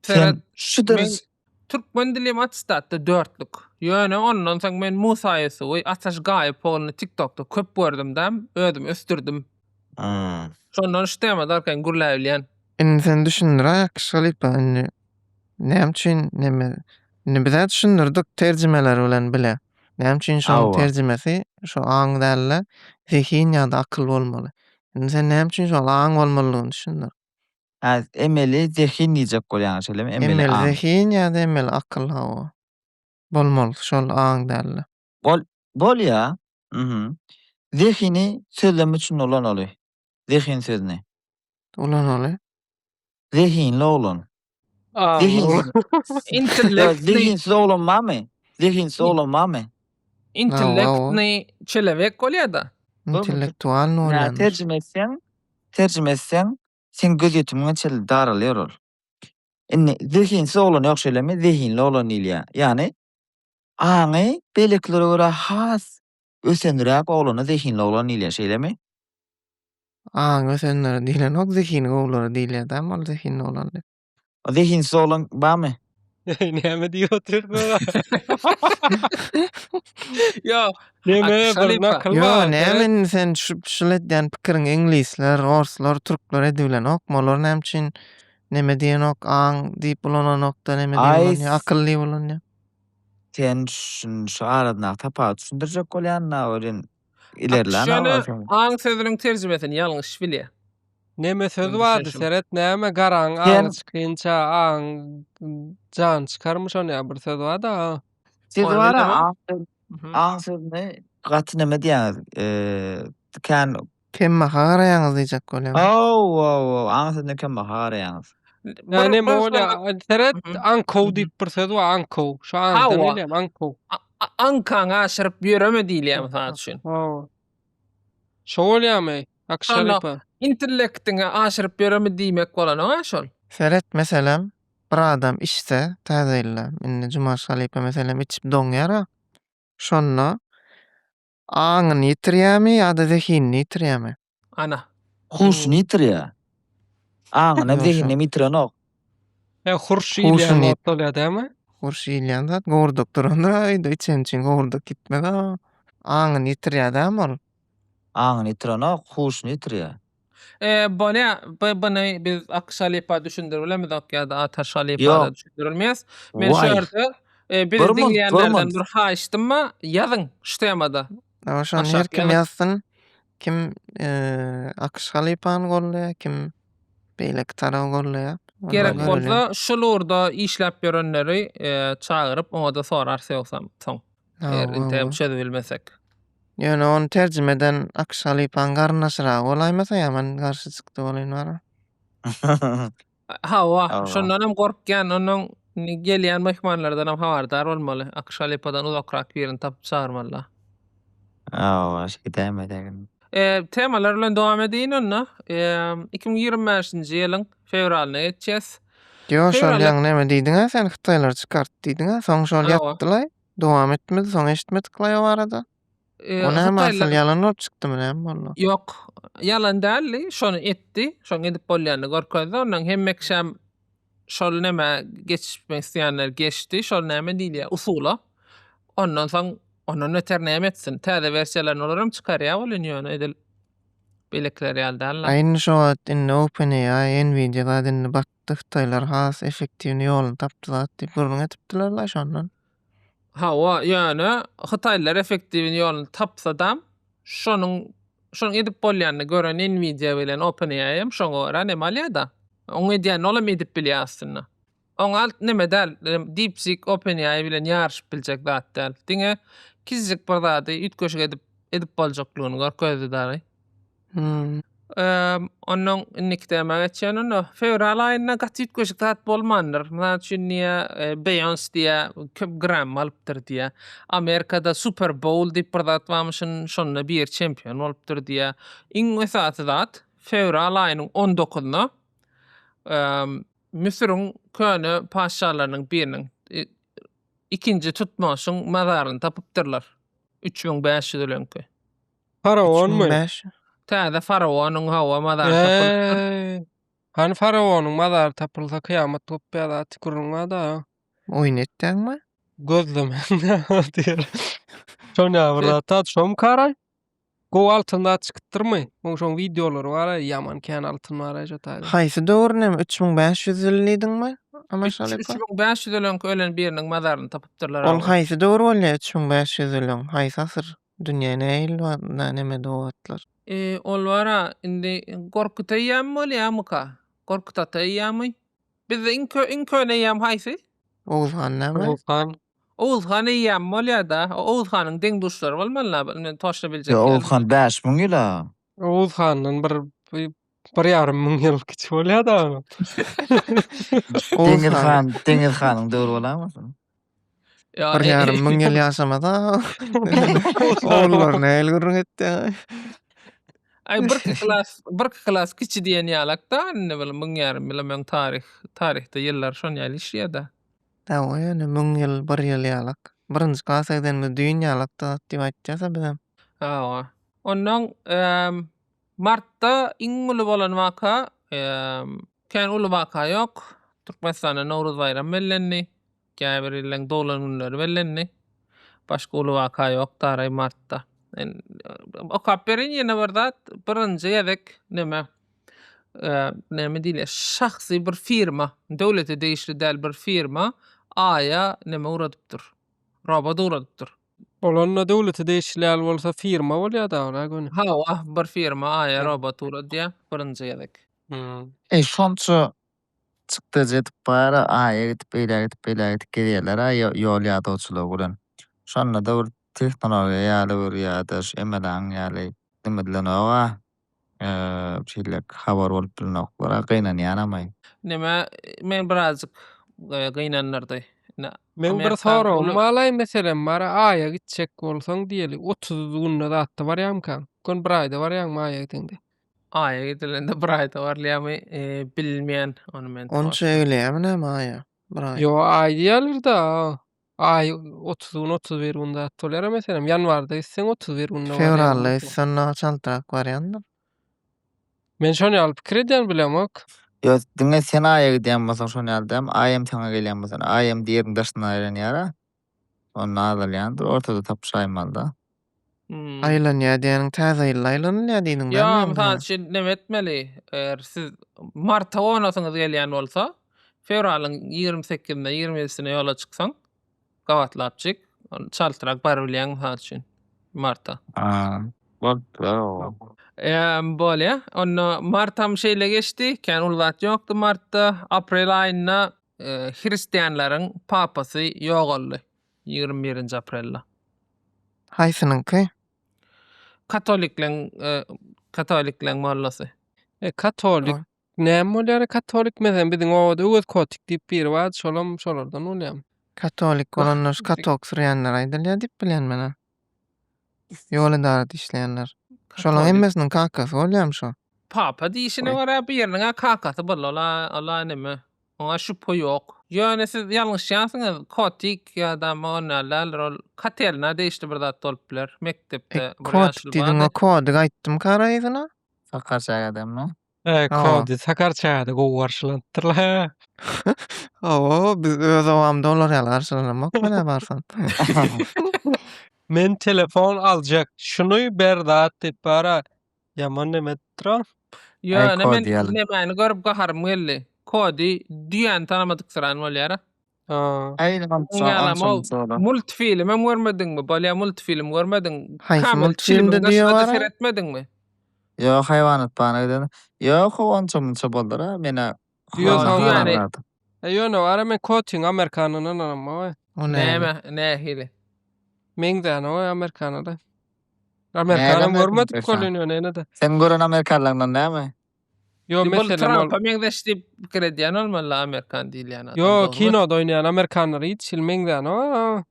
Ferhat, Sen şu ders Türkmen dili matstatda 4lük. Ýöne ondan soň men Musa Ýesuwy Ataş Gaýyp ogluny TikTokda köp gördüm-däm, özüm östürdüm. Şondan işdäme darkan gurlaýan. Indi sen düşündir şalyp indi. Näme üçin ne bize düşündirdik terjimeler bilen bile. Näme üçin şoň Awa. terjimesi şu aň dälle zihin ýa-da akyl bolmaly. Indi sen näme üçin şol aň bolmalygyny düşündir. emeli zehin diýjek bolýan şeýle emeli Emel aň. zihin ýa-da emel akyl hawa. Bolmaly şol aň dälle. Bolýa. Zehini sözlem üçin olan oly. Zehin sözüni. Ulan oly. Zehinli olan. Zehin. Zehinsiz olanmamy? Zehinsiz olanmamy? Intellektni çelewek bolýar-da. Intellektual Ya nolan. tercüme etsen sen göz ýetimiňe çel daralýar ol. Indi zehinsiz olan ýok şeýlemi? Zehinli olan ilýa. Yani aňy beleklere görä has ösendiräk olany zehinli olan ilýa şeýlemi? Aň ösenlere diýilen ok zihin gowlary diýilýär da ol zihin olan. O zehinsiz olan bamy? Näme diýýärdiň? Ýa, Näme bir Şalypa. nakal Yo, bar. näme sen şul edýän pikiriň ingilisler, orslar, türkler edilen okmalar näme üçin näme diýen ok aň diýip bolan nokta näme Ay, diýen akylly bolan ýa. Sen şu aradan tapa düşündirjek bolýan ören ilerlän Şöne aň sözüniň terjimesini ýalňyş bilýär. Näme söz Ben bardy düşünşüm. seret, näme garaň Sen- ağız çykynça aň jan çykarmyş ony bir söz bar da. Siz Ona wara bilemem. Mhm. aňsyny gaty näme diýäňiz? Diken Kemme garaýaňyz diýjek bolýar. aňsyny kemme garaýaňyz. Yani Bir mola teret Mhm. Ankov Mhm. diýip bir söz bar, Ankov. Şu andan Hawa. elem Ankov. Ankaň aşyryp ýöreme diýilýär mysal üçin. Ha. Şo bolýarmy? Şonu Akşalypa. intellektiňe aşyryp ýöreme diýmek bolany şol. Seret meselem bir adam işse täzeyle indi Jumaş Halypa meselem içip doňýar. Şonda aňyny ýitirýärmi ýa-da zehinini ýitirýärmi? Ana. Huşuny ýitirýär. Aňyny Ýoşa. zehinini ýitiren ok. Hurşy Huşuny ilýän bolýar dämi? Gurşylýan zat gowurduk durandyr aýda içen gowurduk gitmedi. Aňyny ýitirýär dämi ol? Aňyny ýitiren ok, huşuny ýitirýär. Bana biz akşalypa düşündirülemiz ýa-da ataşalypa Ýok. düşündirilmez. Men Vay. şu ýerde bizi Durmaz, dinleýänlerden durmaz. bir haýyşdymmy? Ýazyň şu temada. Ama şonu Aşağı her kim yana- yazsın, kim Akış Halypany gollaýar, kim beýleki taraw gollaýar. Gerek Ona göre bolsa şolurda işläp ýörenleri çağıryp oňa da sorar soňsam soň. Eger inte çözüp bilmesek. Ýöne onu terjime eden Akış Halypany garnaşyragy bolaýmasa ýaman garşy çykdy bolýan bar. Hawa, Hawa. şondan hem gorkýan, onuň gelýän mehmanlardan hem habardar bolmaly. Akşalypadan uzakrak birini tapyp çağırmaly. Şey dämedin. Temalar bilen dowam edýin onda. 2025-nji ýylyň fevralyna geçýäs. Ýo şol Fevralda- ýaňy näme diýdiň sen Hytaýlar çykart diýdiň soň şol Hawa. ýatdylar. Dowam etmedi, soň eşitmedik o arada. Ona hem asıl yalan olup çıkdymy näme boldy? Ýok, yalan däl, şonu etdi. Şoň edip bolýany gorkady. Ondan hemmekşem şol näme geçmek isleýänler geçdi. Şol näme diýilýär? Usula. Ondan soň onuň öter näme etsin? Täze versiýalaryny olarym çykarýar bolan ýöne edil. Belekler ýaldan. Aýny şo wagt indi OpenAI, Nvidia gadynny batdy Hytaýlar has efektiwni ýoluny tapdy zat diýip gurrun etipdiler la şondan. Hawa, ýöne Hytaýlar efektiwni ýoluny tapsadam şonuň edip bolýanyny gören Nvidia bilen OpenAI hem şoňa görä näme alýar-da. Oňa diýen olam edip bilýär aslynda. Oň alt näme däl? DeepSeek OpenAI bilen ýarşyp biljek zat däl. Diňe kizjek bir zady ütköşük edip boljaklygyny görkezdi. Onuň indikdäme geçýän onu fevral aýyna gaty ütköşük zat bolmandyr. Maňa üçin niýe Beyoncé diýe köp gram alypdyr diýe. Amerikada Super Bowl diýip bir zat barmyşyn, şonda bir çempion bolupdyr diýe. Iň esasy zat fevral aýynyň 19-na Misiriň köne paşalarynyň biriniň ikinji tutmaşyň mazaryny tapypdyrlar. 3500 dölenki. Faraonmy? 3500. Täze faraonyň hawa mazary tapypdyr. Hani faraonyň mazary tapylsa kıyamat gopýar tükürüňe da. Oýun etdiňmi? Gözlemeň diýer. Şoňa bir tat şom karay. Go altynda çykdyrmy? Şoň videolary bar, ýaman kän altyn bar aýjata. Haýsy döwür näme 3500 ýyl diýdiňmi? Ama şalypa. 3500 dölenki ölen biriniň mazaryny tapypdyrlar. Ol haýsy döwür bolýar 3500 ýyl? Haýsy asyr? Dünýä näil näme dowatlar? Ol wara indi gorkutaýam bolýarmy ka? Gorkutaýamy? Biz iň köne ýam haýsy? Oğuzhan näme? Oğuzhan. Oğuzhan ýam bolýar da. Oğuzhanyň deň dostlary bolmalylar. Men taşla biljek. Oğuzhan 5000 ýyla. Oğuzhan'ın bir yarım ming ýyl kiçik bolýar da. Dengizhanyň döwri bolamydy? Bir yarım ming ýyl ýaşamada. Oğullar näil gurrun etdi? Ay bir klas kiçi diýen ýalakda, ne bilen 1000 bilen men tarihde ýyllar şon ýaly işýär da. Tawa ýöne 1000 ýyl, 1 ýyl ýalak. Birinji klasagdan düýün ýalakda diýip aýtjasa bilen. Hawa. Ondan martda iň uly bolan waka kän uly waka ýok. Türkmenistanda Nowruz bayram bellenni. Käbir ýylyň dowlan günleri bellenni. Başga uly waka ýok daray martda. O kaperin ýene bir zat birinji ýedek näme diýilýär? Şahsy bir firma, döwlete degişli däl bir firma aýa näme uradypdyr? Robot uradypdyr. Olanna döwlete değişiklikler bolsa firma bolýar da ona göre. Hawa bir firma aýa robot uradýar birinji ýedek. Şonça çykdy jetip bara aýa gidip beýle gidip gelýärler ýol ýadawçylygy bilen. Şonda da bir tehnologiýa ýaly bir ýa-da şu emeleň ýaly nime dilen oga şeýle habar bolup bilinoklara gynanýanamay. Näme men birazjyk gynanlardy. Men bir soragym balay meselem bara aýa gitjek bolsaň diýeli 30 günne zatda barýamka. Gün bir aýda barýarmy aýa gitende? Aýa gidilende bir aýda barlyamy bilmeýän onu men. Onça öýleýärmi näme aýa? Bir aý. Yo aý diýerler da. Aý 30 gün 31 gün zatda bolýar meselem ýanwarda gitseň 31 günne barýar. Fevralda sen çaltyrak barýandyr. Men şonu ýaly pikir edýän bilemok. Yo, diňe sen aýa gidýän bolsaň şonu ýaldym. Aýam taňa gelýän bolsaň, aýam diýeriň daşyna aýranýara. Onu alýandyr, ortada tapşaýmalda. Aýlanýar diýeniň täze ýyl aýlanýar diýeniň. Ya mysal üçin näme etmeli? Eger siz marta 10-syňyz gelýän bolsa, fevralyň 28-inde 27-sine ýola çyksaň, gawatlapçyk, çaltyrak bar bilýän mysal üçin marta. Bolýa. Onu martam şeýle geçdi. Kän ulat ýokdy martda. Aprel aýyna hristiýanlaryň papasy ýogaldy. 21 aprelda. Haýsynynky? Katolikleň mollasy. Katolik. Näme bolýar katolik meselen biziň owada öz kotik diýip biri bar, şolardan bolýar. Katolik bolanlar katok sürýänler aýdylýar diýip bilýän. Ýoladarat işleýänler. Şolar hemmesiniň kakasy bolýarmy şo? Papa diýişine gara bir ýerine kakasy bolar, näme? Oňa şüphe ýok. Ýöne siz ýalňyş ýasyňyz, kotik ýa-da monalar ol katelna diýişli bir zat bolup biler. Mektepde bir ýaşly Diýdiň o kody gaýtdym karaýyna. Sakarça adammy? Kody Sakarçada gowy garşylandyrlar. Biz öz awamda olar ýaly garşylanmak mene barsan. Men telefon aljak. Şunuy berdat diýip bara. Ýaman nemetdir. Ýöne men kody ýaly. nämäni görüp gaharym geldi. Kody diýen tanamadyk syran bolýar. Multfilm hem görmediňmi? Bolýa multfilm görmediň. Haýsy multfilmde diýýär? Seyretmediňmi? Yo, haýwanat bana giden. Yo, onça boldur ha. Mene Ýöne bara men kotiň Amerikanynyň anama. O näme? Näme hili? Men de o Amerikanyda. Amerikanam görmedik kolony näde. Sen gören Amerikanlardan näme? Yo meselem Trump meňdeşdi pikir edýän olmaly Amerikan diýilýän. Yo kinoda oýnaýan Amerikanlar hiç bilmeňden o.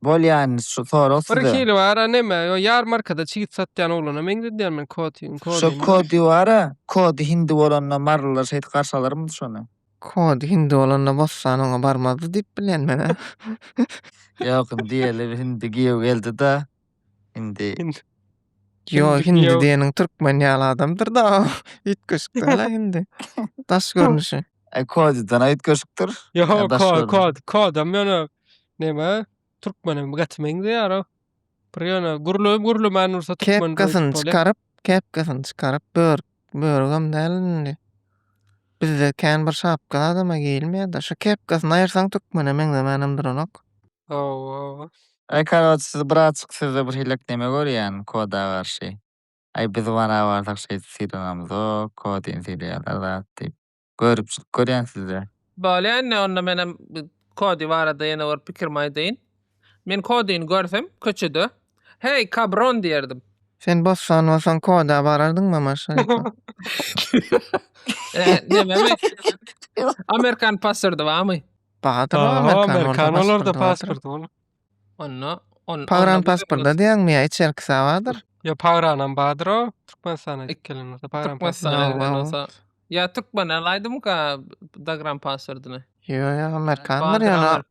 Bolýan şu sorosy. Bir kilo ara näme? Yo ýarmarkada çigit satýan oglana meňde diýermen kotiň. Şu kodi wara, kodi hindi bolanna marlar şeýit garşalarmy şonu? Kod hindi bolanna bassan oňa barmazdy diýip bilýän mene. Ýok, diýeli hindi giýip geldi da. Hindi. Yo hindi diýeniň türkmen ýaly adamdyr da. Üç köşkler hindi. Taş görnüşi. Kodidan aýt köşükdir. Yo kod men näme? Türkmenim gatmeňde ýara. Bir ýöne gurlu manursa türkmen. Kepkasyny çykaryp börgem dälindi. Bizde kän bir şapka adama giyilmeýär da şu kepkasyny aýyrsaň türkmene meňde manamdyr onok. Karat siz birazçyk sizde bir hilek näme görýän koda garşy. Biz bana bardak şey siranamyz o, kodin sirýarlar diýip. Görüp görýän sizde. Bolýan onda menem kodi barada ýene bir pikir maýdaýyn. Men kodini görsem köçede hey kabron diýerdim. Sen bassan koda barardyňmy maşallah? Näme? Amerikan pasporty barmy? Amerikan olarda pasport bol. Pagran pasportda diýäňmi ýa içerkisi bardyr? Ya pagranam bardyr o. Türkmenstan kelenmede pagran pasport. Ya Türkmen alaydym ka Dagram pasportyny. Yo Amerikanlar ýa-da.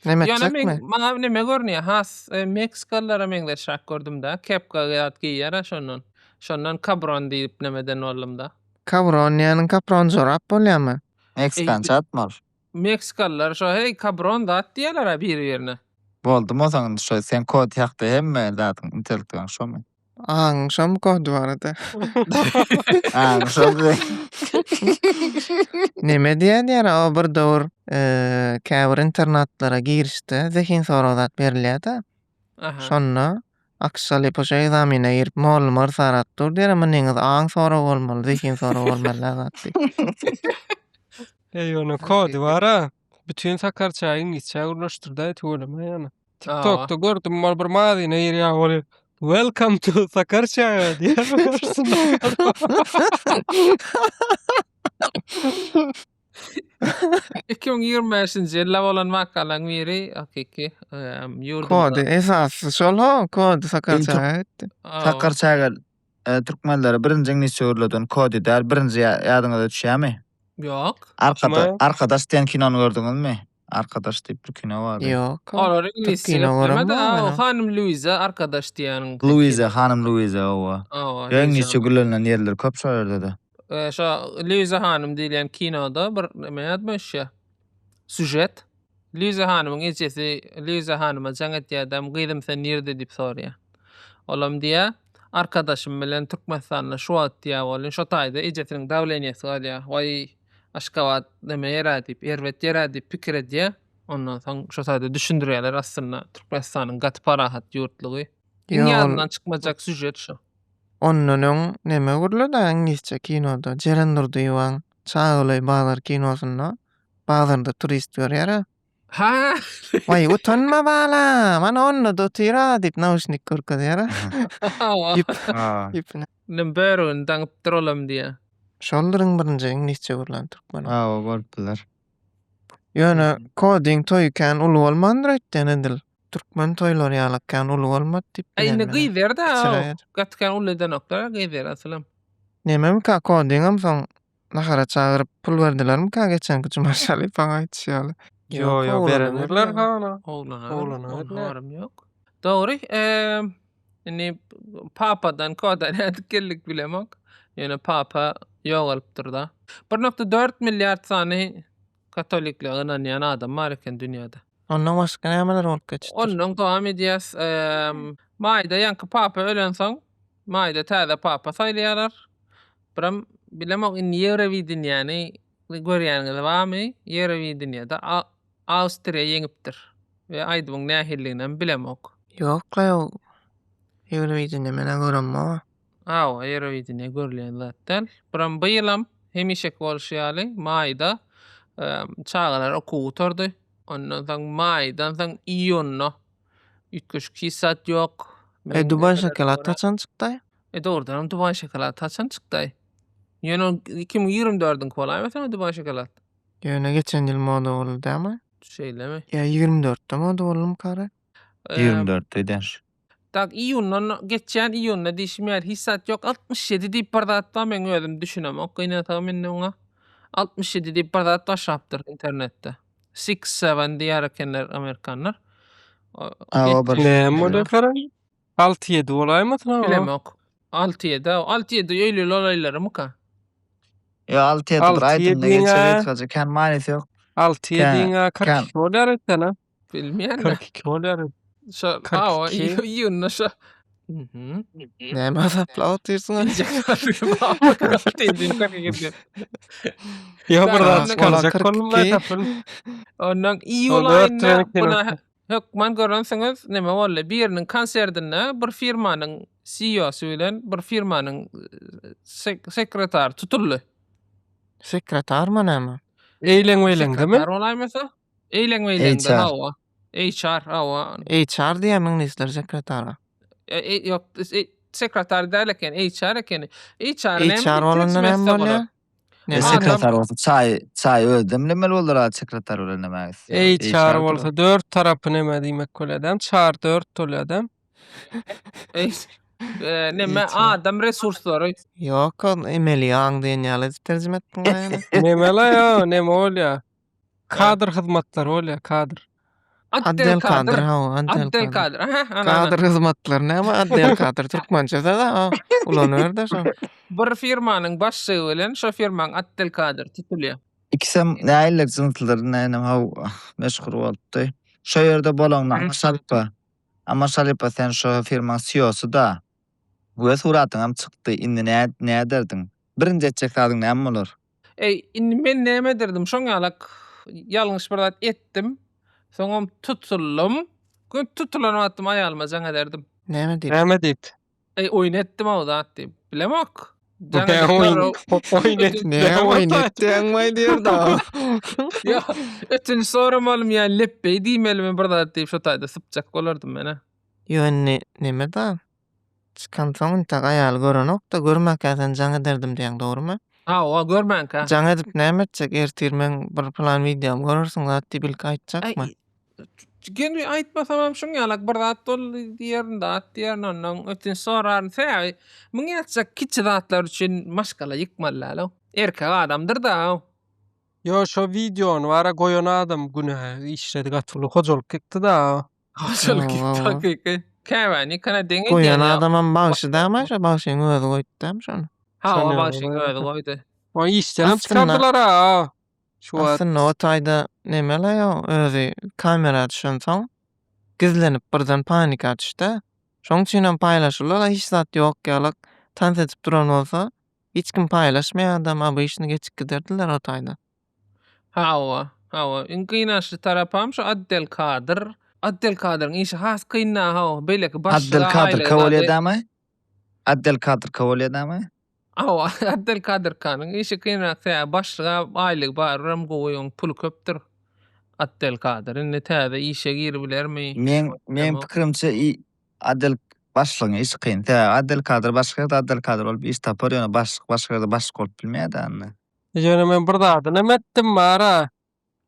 Ýöne maňa näme görnýär? Has Meksikalılara meňde şak gördüm da. Kepka giýýär şondan. Şondan kabron diýip nämeden oldum da. Kabron ýany kapron zorap bolýarmy? Meksikança atmar. Meksikalılar şo hey kabron da diýerler bir ýerine. Boldum o zaman şu sen kod ýakdy hemme zaten intellektual şomy. Şom kod barada. Şomy. Näme diýär o bir dowr käbir internatlara girişde zehin soragat berilýär da. Şonna akşaly poşa egzamine girip molumar saratdyr diýär ama neňiz aň sorag bolmaly, zehin sorag bolmaly zat. Onu kodi var ha. Bütün Sakarçay'ı İngilizce ulaştırdı söyleme yani. TikTok'ta gördüm mal bir madine yer ya oluyor. Welcome to Sakarçay diye başlasınlar. 2025-nji ýylda bolan wakalaň biri hakiki Kody esasy şol ho, kody Sakarça. Sakarçayga türkmenlere birinji neçe örleden kodi däl birinji ýadyňyza düşýärmi? Ýok. Arkadaş diýen kinony gördüňizmi? Arkadaş diýip bir kino bar. Ýok. Olar inglizce kino geplemedi. göremem ben. Hanım Louisa arkadaş diýeniň. Louisa, hanım Louisa owa. Ýeňiçe gülenen ýerler köp şol ýerde-de. Şo Louisa hanım diýilen kinoda bir nime ýazmaşýa. Süjet. Louisa hanymyň eçesi Louisa hanyma jaňat ýadam gyzym sen nerede diýip sorýar. Olam diýä arkadaşym bilen Türkmenistanda şu wagt diýä bolan şo taýda ejesiniň dawlanyýasy galýa. Way Aşgabat nime ýera diýip, erwet ýera diýip pikir edýär. Ondan soň şo taýda düşündirýärler aslında Türkmenistanyň gaty parahat ýurtlugy. Dünýäden çykmajak süjet şo. Onnonuň neme gürledi İngilizce kinoda Jeren Durdiýan Çağlay Bazar kinosunda bazarda turist görýär. Ha. Vay utanma bala, mana onno da tira diýip naushnik körkezýär. Ýipne. Nim berün daňyp durulam diýä. Şoldyryň birinji İngilizce gürlen türkmen. Ha, görpdiler. Ýöne koding toýkan uly bolmandyr aýtdan edil. Türkmen toýlary ýalakkan uly bolmady diýip. Aýny gyýder da. Sıraya. Gatkan ulydan oklara gyýder asylym. Nemem ka kodingam soň nahara çağırıp pul berdilermi ka geçenki cumarşaly baňa aýtýarlar. Yo berenler hana. Oğlana harym ýok. Dogry. Indi papadan kodan ýetkilik bilemek. Ýöne papa ýogalypdyr da. 1.4 milliard sany katolikle ynanýan adam bar eken dünýäde. Ondan başga nämeler bolup geçdi? Onun dowam edýäs. Maýda ýanky papa ölen soň maýda täze papa saýlaýarlar. Biram bilemek indi Ýewrowiýdin ýani görýäňiz barmy? Ýewrowiýdinýa-da Awstriýa ýeňipdir. We aýdybyň nähilliginden bilemek. Ýok ýok. Ýewrowiýdin mene göremem. Ýewrowiýdinýa görülen zatdan. Biram bu ýylam hemişek bolşýaly maýda çağalar okuw oturdy. Ondan soň maýdan soň iýunna 3-2 saat ýok. Dubai şokolat kaçan çykdy? Doğrudan Dubai şokolat kaçan çykdy? Ýöne 2024-iň bolaýmy Dubai şokolat? Ýöne geçen ýyl moda boldy däme? Şeýlemi? Ya 24'te moda bolum kara. 24'te Tak iýunna geçen iýunna diýişmeýär hissat ýok 67 diýip bir zatda men özüm düşünem. O gynatam mende oňa 67 diýip bir zat taşapdyr internetde. 6-7 diýär ekenler Amerikanlar. Ne moda karan? 6-7 bolaýmy? Bilemek. 6-7 Eylül olaýlary mı? Ya 6-7 bir aýdymda geçerek kan manysy ýok. 6-7 42 bolar etene. Bilmeýän. 42 bolar. Şo iýunna şo. Näme azapla otursun? Ya burada çıkaracak kolumla tapın. Ondan iýul aýynda buna hökman görensiňiz neme bolla biriniň konserdine bir firmanyň CEO'su bilen bir firmanyň sekretar tutuldy. Sekretar mı näme? Eýleň demi? Sekretar bolaýmasa? Eýleň hawa. HR hawa. HR diýemiň nisler sekretara. Yok sekretar däl eken HR eken. HR bolanda näme bolýar? Sekretar bolsa çay öldümlemeli bolar sekretar bolan nämägis. HR bolsa 4 tarapy näme diýmek boladam? Çar 4 toladam. Neme adam resurslary. Ýok, Emeliýan diýen ýaly terjime etdiň gaýna. Nemele ya, neme bolýar? Kadr hyzmatlary bolýar, kadr. Addel kadr ha, Addel kadr. Kadr hyzmatlary näme addel kadr türkmençede da ulanýar da şo. Bir firmanyň başçygy bilen şo firmaň addel kadr tutulýar. İkisem näýlik zyntylaryny näme haw meşhur bolupdy. Şo ýerde bolan Ama Şalipa sen şo firma CEO'su da. Bu suratyň hem çykdy. Indi näme derdiň? Birinji etjekdiň näme bolar? Indi men näme derdim? Şoň ýalak ýalňyş bir zat etdim. Soňam tutuldum. Tutulan wagtym aýalyma jaňa derdim. Näme diýip? Näme diýip? Oýnatdym o zat diýip. Bilemek. Jaňa Ne oyun oyun Ne oyun etdiň diýer da. Ya, ötün soramalym ya leppey diýmelimi bir zat diýip şo taýda sypjak bolardym men. Ýöne nime da? Çykan soň tak aýaly görenok da görmäkä sen jaň ederdim diýen dogrymy? Ha, o görmänkä. Jaň edip näme etjek? Ertirmen bir plan videom görürsiň zat diýip aýtjakmy? Gene aýtmasam şoň ýalak bir zat ol diýerinde at diýerinde ondan ötün soraryn sen muňa ýatjak kiçi zatlar üçin maşgala ýykmaly. Erkek adamdyr da. Yo şu videonu wara goýan adam güne işledi gatlyk hojalyk gitdi da. Hoşal Oo. gitdi. Käbäni kana deňe Goýan diýen. adamam bagyşy däme, şo bagyşyň özü goýdym şonu. Ha, o Şonu başyň goýdy. öýdi goýdy. O işden Aslında- çıkardılar ha. Şu an Aslında o taýda nemele ýa özü kamera düşensoň gizlenip birden panika düşdi. Şoň üçin paýlaşylar, hiç zat ýok ýalyk tans edip duran bolsa, hiç kim paýlaşmaýar adam bu işini geçip giderdiler o taýda. Ha, o. Inqinaşly tarapam şu Abdelkadir. Abdelkadir'in işi has kynna ha. Belek başga Abdelkadir kabul edämi? Abdelkadir kabul edämi? Awa, Abdelkadir kanyň işi kynna başga aýlyk barym goýun pul köpdür. Abdelkadir indi täze işe girbilermi? Men pikirimçe Adel başlygyň işi kyn. Abdelkadir başga Abdelkadir bolup iş tapar ýöne başga da başga bolup bilmeýär anny. Ýöne men bir zady näme etdim bara.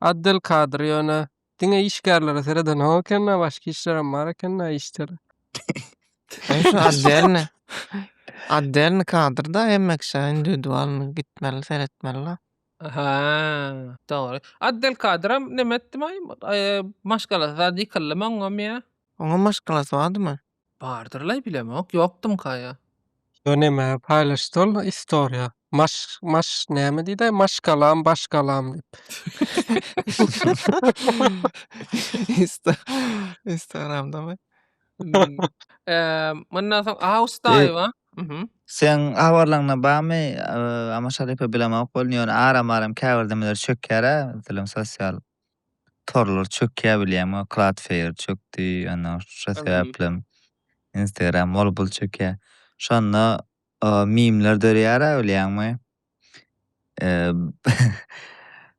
Abdelkadir ýöne diňe işgärlere sereden o kenna başga işlerim bar kenna işleri. Şu Addelni kadrda emmekşe individualny gitmeli, seretmeli. Ha, dogry. Abdelkadir'em näme etdim aý? Maşgala zat ýykyllymam ya. Oňa maşgalasy bardymy? Bardyrlar bilemok, ýokdym kaýa. Ýöne me paýlaşdy ol istoriýa. Maş näme diýdi? Maşgalam, başgalam diýip. Instagramdamy? Mundan soň Ağustayba. Sen habarlaryna bamy, ama şalypa bilemek bolýar. Aram käbirdemeler çökýär, dilim sosial torlar çökýär bilýärmi? Cloudflare çökdi, ana şu sebäpli Instagram bol çökýär. Şonda mimler dörýär bilýärmi?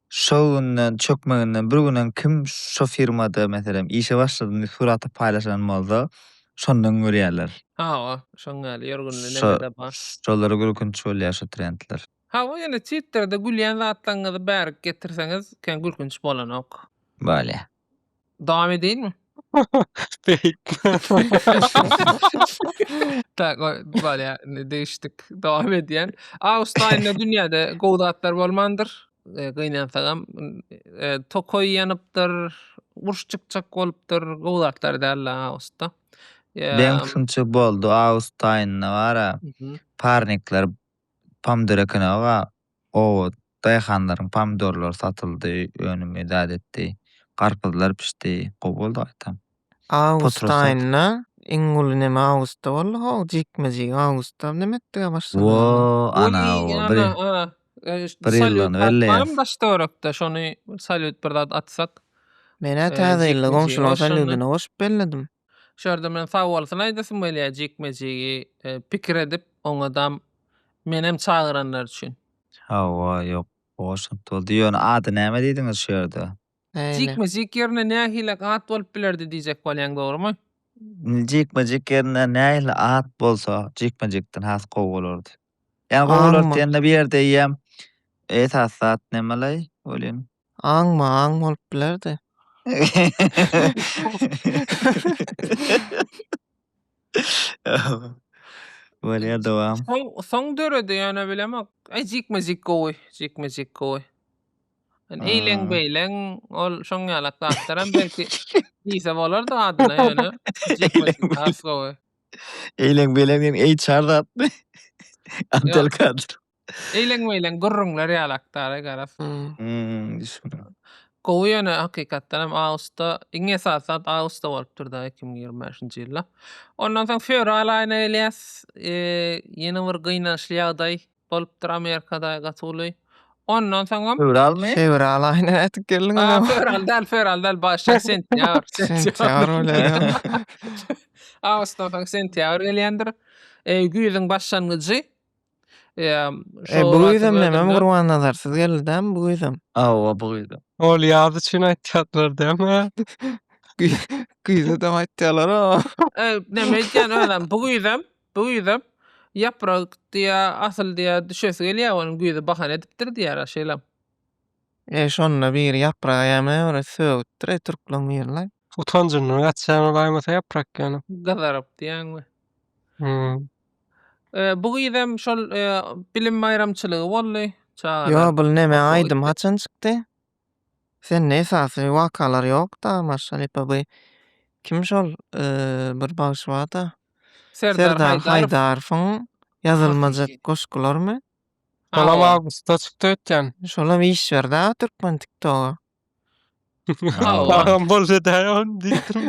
Şoňundan çökmeginden bir günden kim şo firmada meselem işe başladyny suraty paýlaşan bolsa, şondan görýärler. Ha, şoňaly ýörgünde näme bar. Şolary gülkünç bolýar şu trendler. Ha, ýene Twitter'da gülýän zatlaryňyzy bärik getirseňiz, ken gülkünç bolanok. Bolýar. Dawam edeyinmi? Beyt. Tak, bolýar, değişdik. Dawam edýän. Ağustaýynda dünýäde gowdatlar bolmandyr. Gynansaňam tokoy ýanypdyr, uruş çykjak bolupdyr, gowdatlar däl Ağustda. Ben şunça boldu Ağustos aýyna bara parnikler pomidor ekanaga o daýhanlaryň pomidorlary satyldy, önüme dad etdi. Garpyzlar pişdi, goboldy aýtam. Ağustos Potrosat. aýyna iňuly näme Ağustos boldy, ho jikmejik Ağustos näme etdiňe başlady. Wo ana o bir ýyldan belli. Tam başdarakda şonu salyut bir zat atsak. Mene täze ýyly jikmejik goňşular oşonda. salyudyna goşup belledim. Şerdim men sag bolsun aýdasym bolýar jikmejigi pikir edip oňadam menem çagyranlar üçin. Hawa ýok, oşunt boldy. Ýöne ady näme diýdiňiz şu ýerde? Jikmejik ýerine nähilek at bolup bilerdi diýjek bolýan dogrymy? Jikmejik ýerine nähili at bolsa, jikmejikden has gow bolardy. Ýani gow Aňma. bolardy ýa-da bir ýerde ýem esasat nämelej bolýan. Aň bolup bilerdi. Bolýar dowam. Soň dörede ýöne bilemek. Jikmejik gowy. Eýleň beýleň ol şoň ýalak zatlaram belki diýse bolar da adyna ýöne jikmejik has gowy. Eýleň beýleň HR zatmy? Abdelkadir. Eýleň beýleň gurrunlar ýalakdara garap. Düşündim. Gowy ýöne hakykatdan hem Ağustosda iň esasat Ağustosda bolupdyr da 2025-nji ýylda. Ondan soň fevral aýyna elýäs ýene bir gynançly ýagdaý bolupdyr Amerikada gatully. Ondan soň Fevralmy? Fevral aýyna etip geldiň. fevral däl başa sentýabr. Sentýabr bolýar. Ağustosdan soň sentýabr gelýändir. Güýziň başlangyjy. Şo Bu wagty yüzem nemem bölümde Gurban nazarsyz geldi-däm bu yüzem. Awa buydu. Ol ýazy üçin aýtýarlar däme? Güýze dem aýtýarlar. Neme diýen öňem bu güýdem ýaprak diýä, asyl diýä düşesi gelýär onuň güýde bahane edipdir diýär şeýlem. Şonna bir ýapragy ýa-da ora söwütdir türklen birler. Utanjyny gatşan olaýmasa ýaprak ýany. Gazaryp diýäňmi? Hmm. Bu güýdem şol bilim bayramçylygy boldy. Yo, bu neme Oto aýdym gitdi. haçan çykdy? Sen esasy wakalar ýok da maşallah bu. Kim şol bir bagyş bar da. Serdar Haydarov. Haydarowyň ýazylmajak goşgularmy? Olam awgusta çykdy ötýän. Şolam iş berdi Türkmen TikTok'a. Agam bolsa daýan diýdim.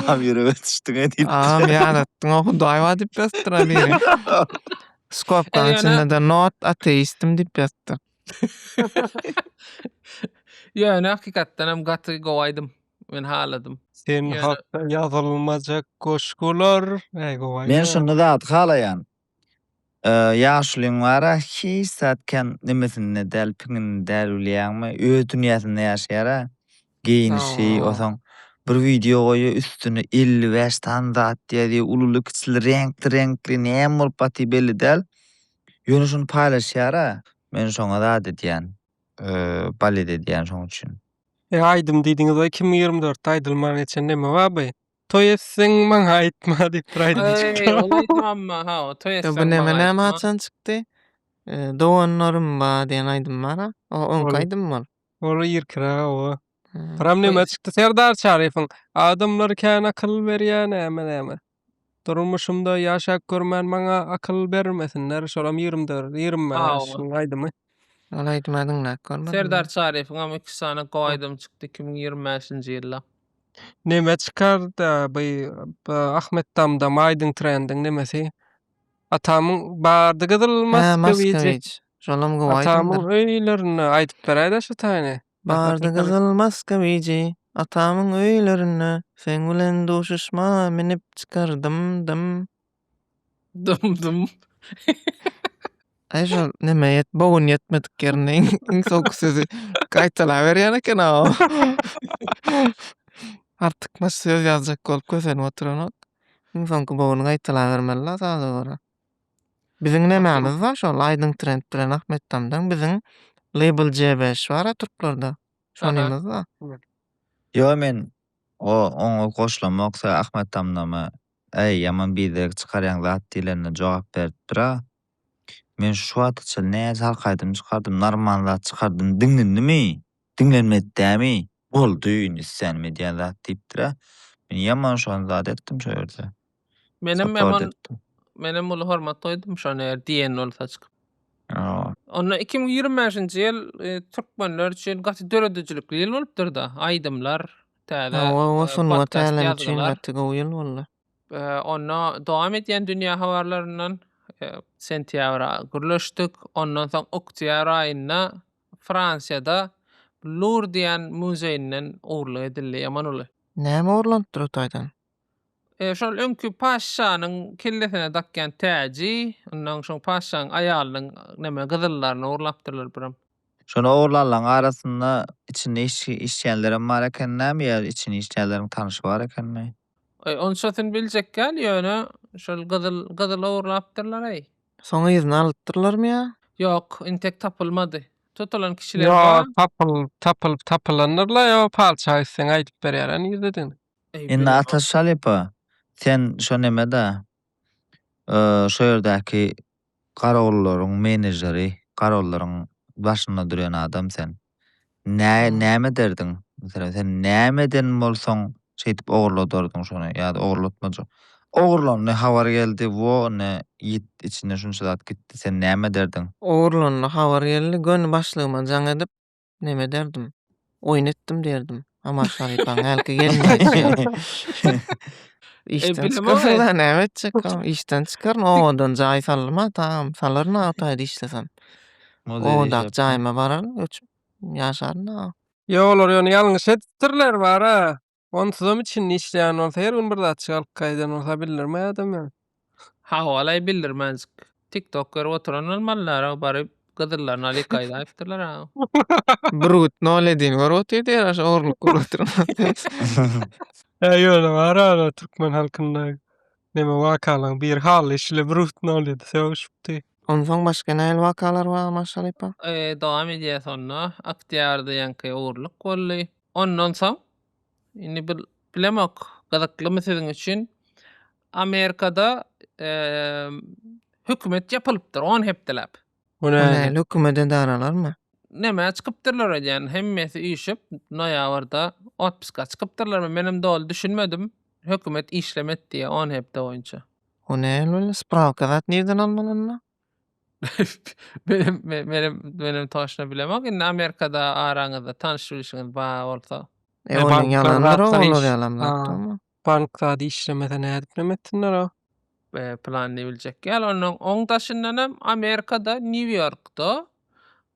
Am ýüregi düşdüňe diýip. Ýa-da Hudaý wa diýip ýazdyra biri. Skopkaň içinde not ateistim diýip ýazdy. Yani hakikaten hem gaty gowaydym. Men haladym. Sen Yani- hakda ýazylmajak goşgular. Gowaý. Men şunu da atgalayan. Ýaşlyň bara hiç satken nimesini däl piňini däl bilýärmi? Öz dünýäsinde ýaşaýar. Giyinişi, osaň bir video goýu üstüne 55 standart diýdi, ululu kiçili renkli näme bolup baty belli däl. Ýöne şunu paýlaşýar. Men şoňa da diýen. Bale diýen şoň üçin. Aýdym diýdiňiz 2024 aýdylman eçen neme baby? Toy etseň maňa aýtma diýip aýdyp. Olay tamam ha. Bu neme haçan çykdy? Doğanlarım ba diýen aýdym bar. O aýdym bar. Ola ýirkira o. Param neme çykdy? Serdar Şarypyň adamlar kän akyl berýän näme. Durmuşymda ýaşap görmän maňa akyl bermesinler. Şolam 24, 25 aýdymy? Ola aýdmadyň näk. Serdar Şarypyň ama 2 sana gowaydym çykdy 2025-nji ýylda. Neme çykardy bu Ahmet Damda Maýdyň trendiň nemesi? Atamyň bardy gydylmaz Moskowitz. Şolam gowaýdym. Atamyň öýlerini aýdyp berýär şu taýny. Bardy gızılmaz kavici, atamın öýlerine, sen bilen doşuşma minip çıkardım dım. Dım. Şol neme ýet, bowun ýetmedik ýerine iň sok sözi gaýtala berýän eken o. Artyk mas söz ýazjak bolup kösenip oturanok. Iň soňky bowun gaýtala bermeli sady gara. Biziň nemämiz bar şol Aýdyň Trend bilen Ahmet Damdan biziň Label C5 bar Türklarda. Şonymyz da. Yo men oňa goşulmaksa Ahmet Damdama ýaman bize çykarýan zat diýlerine jogap beripdir. Men şu wagtça näze halkaýdym çykardym, normal zat çykardym, dinlenimi? Dinlenmedimi? Boldy, senmi diýen zat diýipdir. Men ýaman şonu zat etdim şo ýerde. Menem ulu hormat toydum şonu diýen bolsa çykyp. Aa. Onda 2025-nji ýyl türkmenler üçin gaty döredijlikli ýyl bolupdyr da. Aýdymlar, täze. O sunma tälim üçin gaty goýul bolla. Onda dowam edýän dünýä habarlaryndan sentýabra gürleşdik. Ondan soň oktyabr aýynda Fransiýada Louvre diýen muzeýinden uğurluk edildi ýaman uly. Näme uğurlandyr otaýdan? Şol öňkü paşanyň kellesine dakýan täji, ondan soň paşanyň aýalynyň neme gyzyllaryny uğurlapdyrlar biram. Şonu oğurlarlaryň arasynda içinde işçilenlerim bar eken näme ýa içinde işçileriň tanyşy bar ekenmi? Onçasyn biljek gel ýöne şol gyzyl uğurlapdyrlar ey. Soňa izni alypdyrlarmy ýa? Ýok, intek tapylmady. Tutulan kişiler Yo, bar. tapylanırlar yo palça sen aýdyp berýär ýerdin. Indi Ataş Şalypa, sen şo nemede şo ýerdäki garawullaryň menejeri, garawullaryň başynda duran adam sen. Näme derdiň? Mesela sen nämeden bolsaň şeýdip oğurladyrdın şonu ýa-da oğurlatmajak. Oğurlan ne habar geldi, wo ne içinde şunça zat gitdi. Sen näme derdiň? Oğurlanma habar geldi, gön başlygyma jaň edip neme derdim? Oýun etdim derdim. Ama şarypaňälki gelmedi. İşten çıkarsa näme etjek? İşten çıkar, odan jaý salma, tamam, salarna otaýdy işlesem. O da jaýma barar, öçüp ýaşarna. Ýolar ýöne ýalňyş etdirler bar ha. Onsuzam için işleýän bolsa her gün bir zat çykalyp gaýdan bolsa bildirme adam ýa. Hawalay bildirmezdik. TikTok görüp oturan bolmalylar baryp gyzyllaryna lik aýdaýpdyrlar ha. Brut nol edin görüp oturdy ýa-da orluk görüp oturýar. Ýöne bar ana türkmen halkynda neme wakalaň bir hal işle brutna bolýar. Söwüşipdi. Ondan soň başga näil wakalar bar maşallah ipa? Dowam edýär sonra Akdiýarda ýanky ogurluk boldy. Ondan soň indi bilemek gyzyklymy siziň üçin Amerikada hökümet ýapylypdyr 10 hepdelap. Bu O näme? näil hökümete daralarmy? Näme çykypdyrlar edýän hemmesi işip noýabrda otpuska çykypdyrlar. Menem dol düşünmedim. Hökümet işlemet diye 10 hepde boýunça. O näil bol? Spravka zat nerden almalyna? Benim taşna bilemek. Indi Amerikada araňyzda tanışyşyňyz bar bolsa. Onuň banklar ýalanlar zatlar olur iş- ýalan Ha. zatmy? Bankda işlemeden nädip nemetdiler o? Planly biljek. Gel onuň oň taşyndanam Amerikada New York'da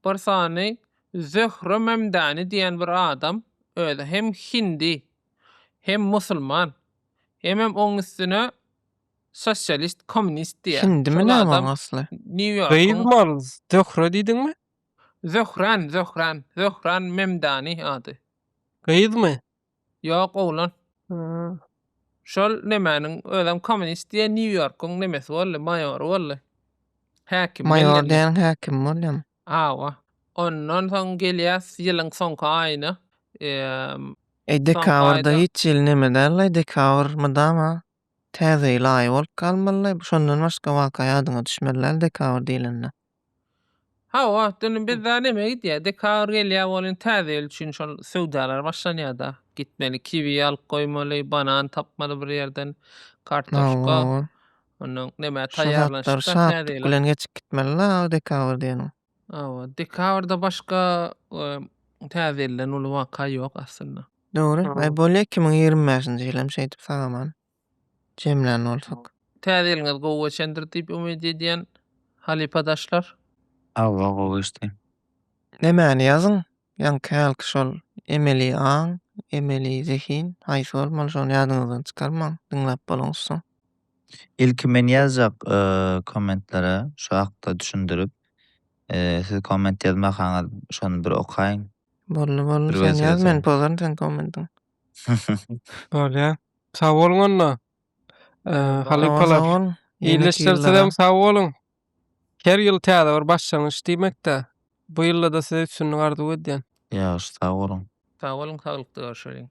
bir sany Zöhre Memdani diýen bir adam öýde hem hindi hem musulman hem oň üstüne sosialist, komünist diýär. Şimdi mi Şol näme adam asly? New Gıyız York'un mal, Zöhre diýdiňmi? Zöhran Memdani ady. Gıyız mı? Ýok oglan. Ha. Şol nemäniň özüm komünist diye New York'un nemesi boldy, maýory boldy. Häkim. Mayor diýen häkim bolýam. Awa. Ondan soň gelýär ýylyň soňky aýyna. Dekabrda ayda- hiç ýyl neme därler? Dekabrmydama? Täze ýyl aý bolup galmaly. Şondan başga waka ýadyňa düşmeliler dekabr diýilende. Hawa, dünün bizde neme gidýär? Dekabr gelýär bolyn täze ýyl üçin şol söwdalar başlanýar-da. Gitmeli, kiwi alyp goýmaly, banan tapmaly bir ýerden, kartoşka. Awa. Onuň neme Şo zatlar taýýarlanşyp şat täze ýyl. bilen geçip gitmeliler o dekabr diýeni. Awa, dekabrda başga täze ýyldan uly waka ýok aslynda. Dogry. Aha. Bolýar 2025-nji ýylym şeýdip sagaman. Jemlän bolsak. Täze ýylyňyz gowy geçendir diýip umyt edýän halipadaşlar. Awwa gowuşdy. Nämäni ýazyň? Ýanky halky şol emeli aň, emeli zehin, haýsy bolmaly şonu ýadyňyzdan çykarmaň, diňläp bolaňsoň. İlki men ýazjak kommentlara şu hakda düşündirip siz komment ýazmasaňyz şonu bir okaýyn. Bolly, Bir sen wezir ýaz, men ýazayım. pozaryn sen kommentiň. Bolýar. Sag bolun onda. Halipalar. Ýene İyileştirsem sag bolun. Her ýyl täze bir başlangyç diýmekde. Bu ýylda da size üçin gardy edýän. Ýa, sag bolun. Sag bolun, saglyklykda görüşelim.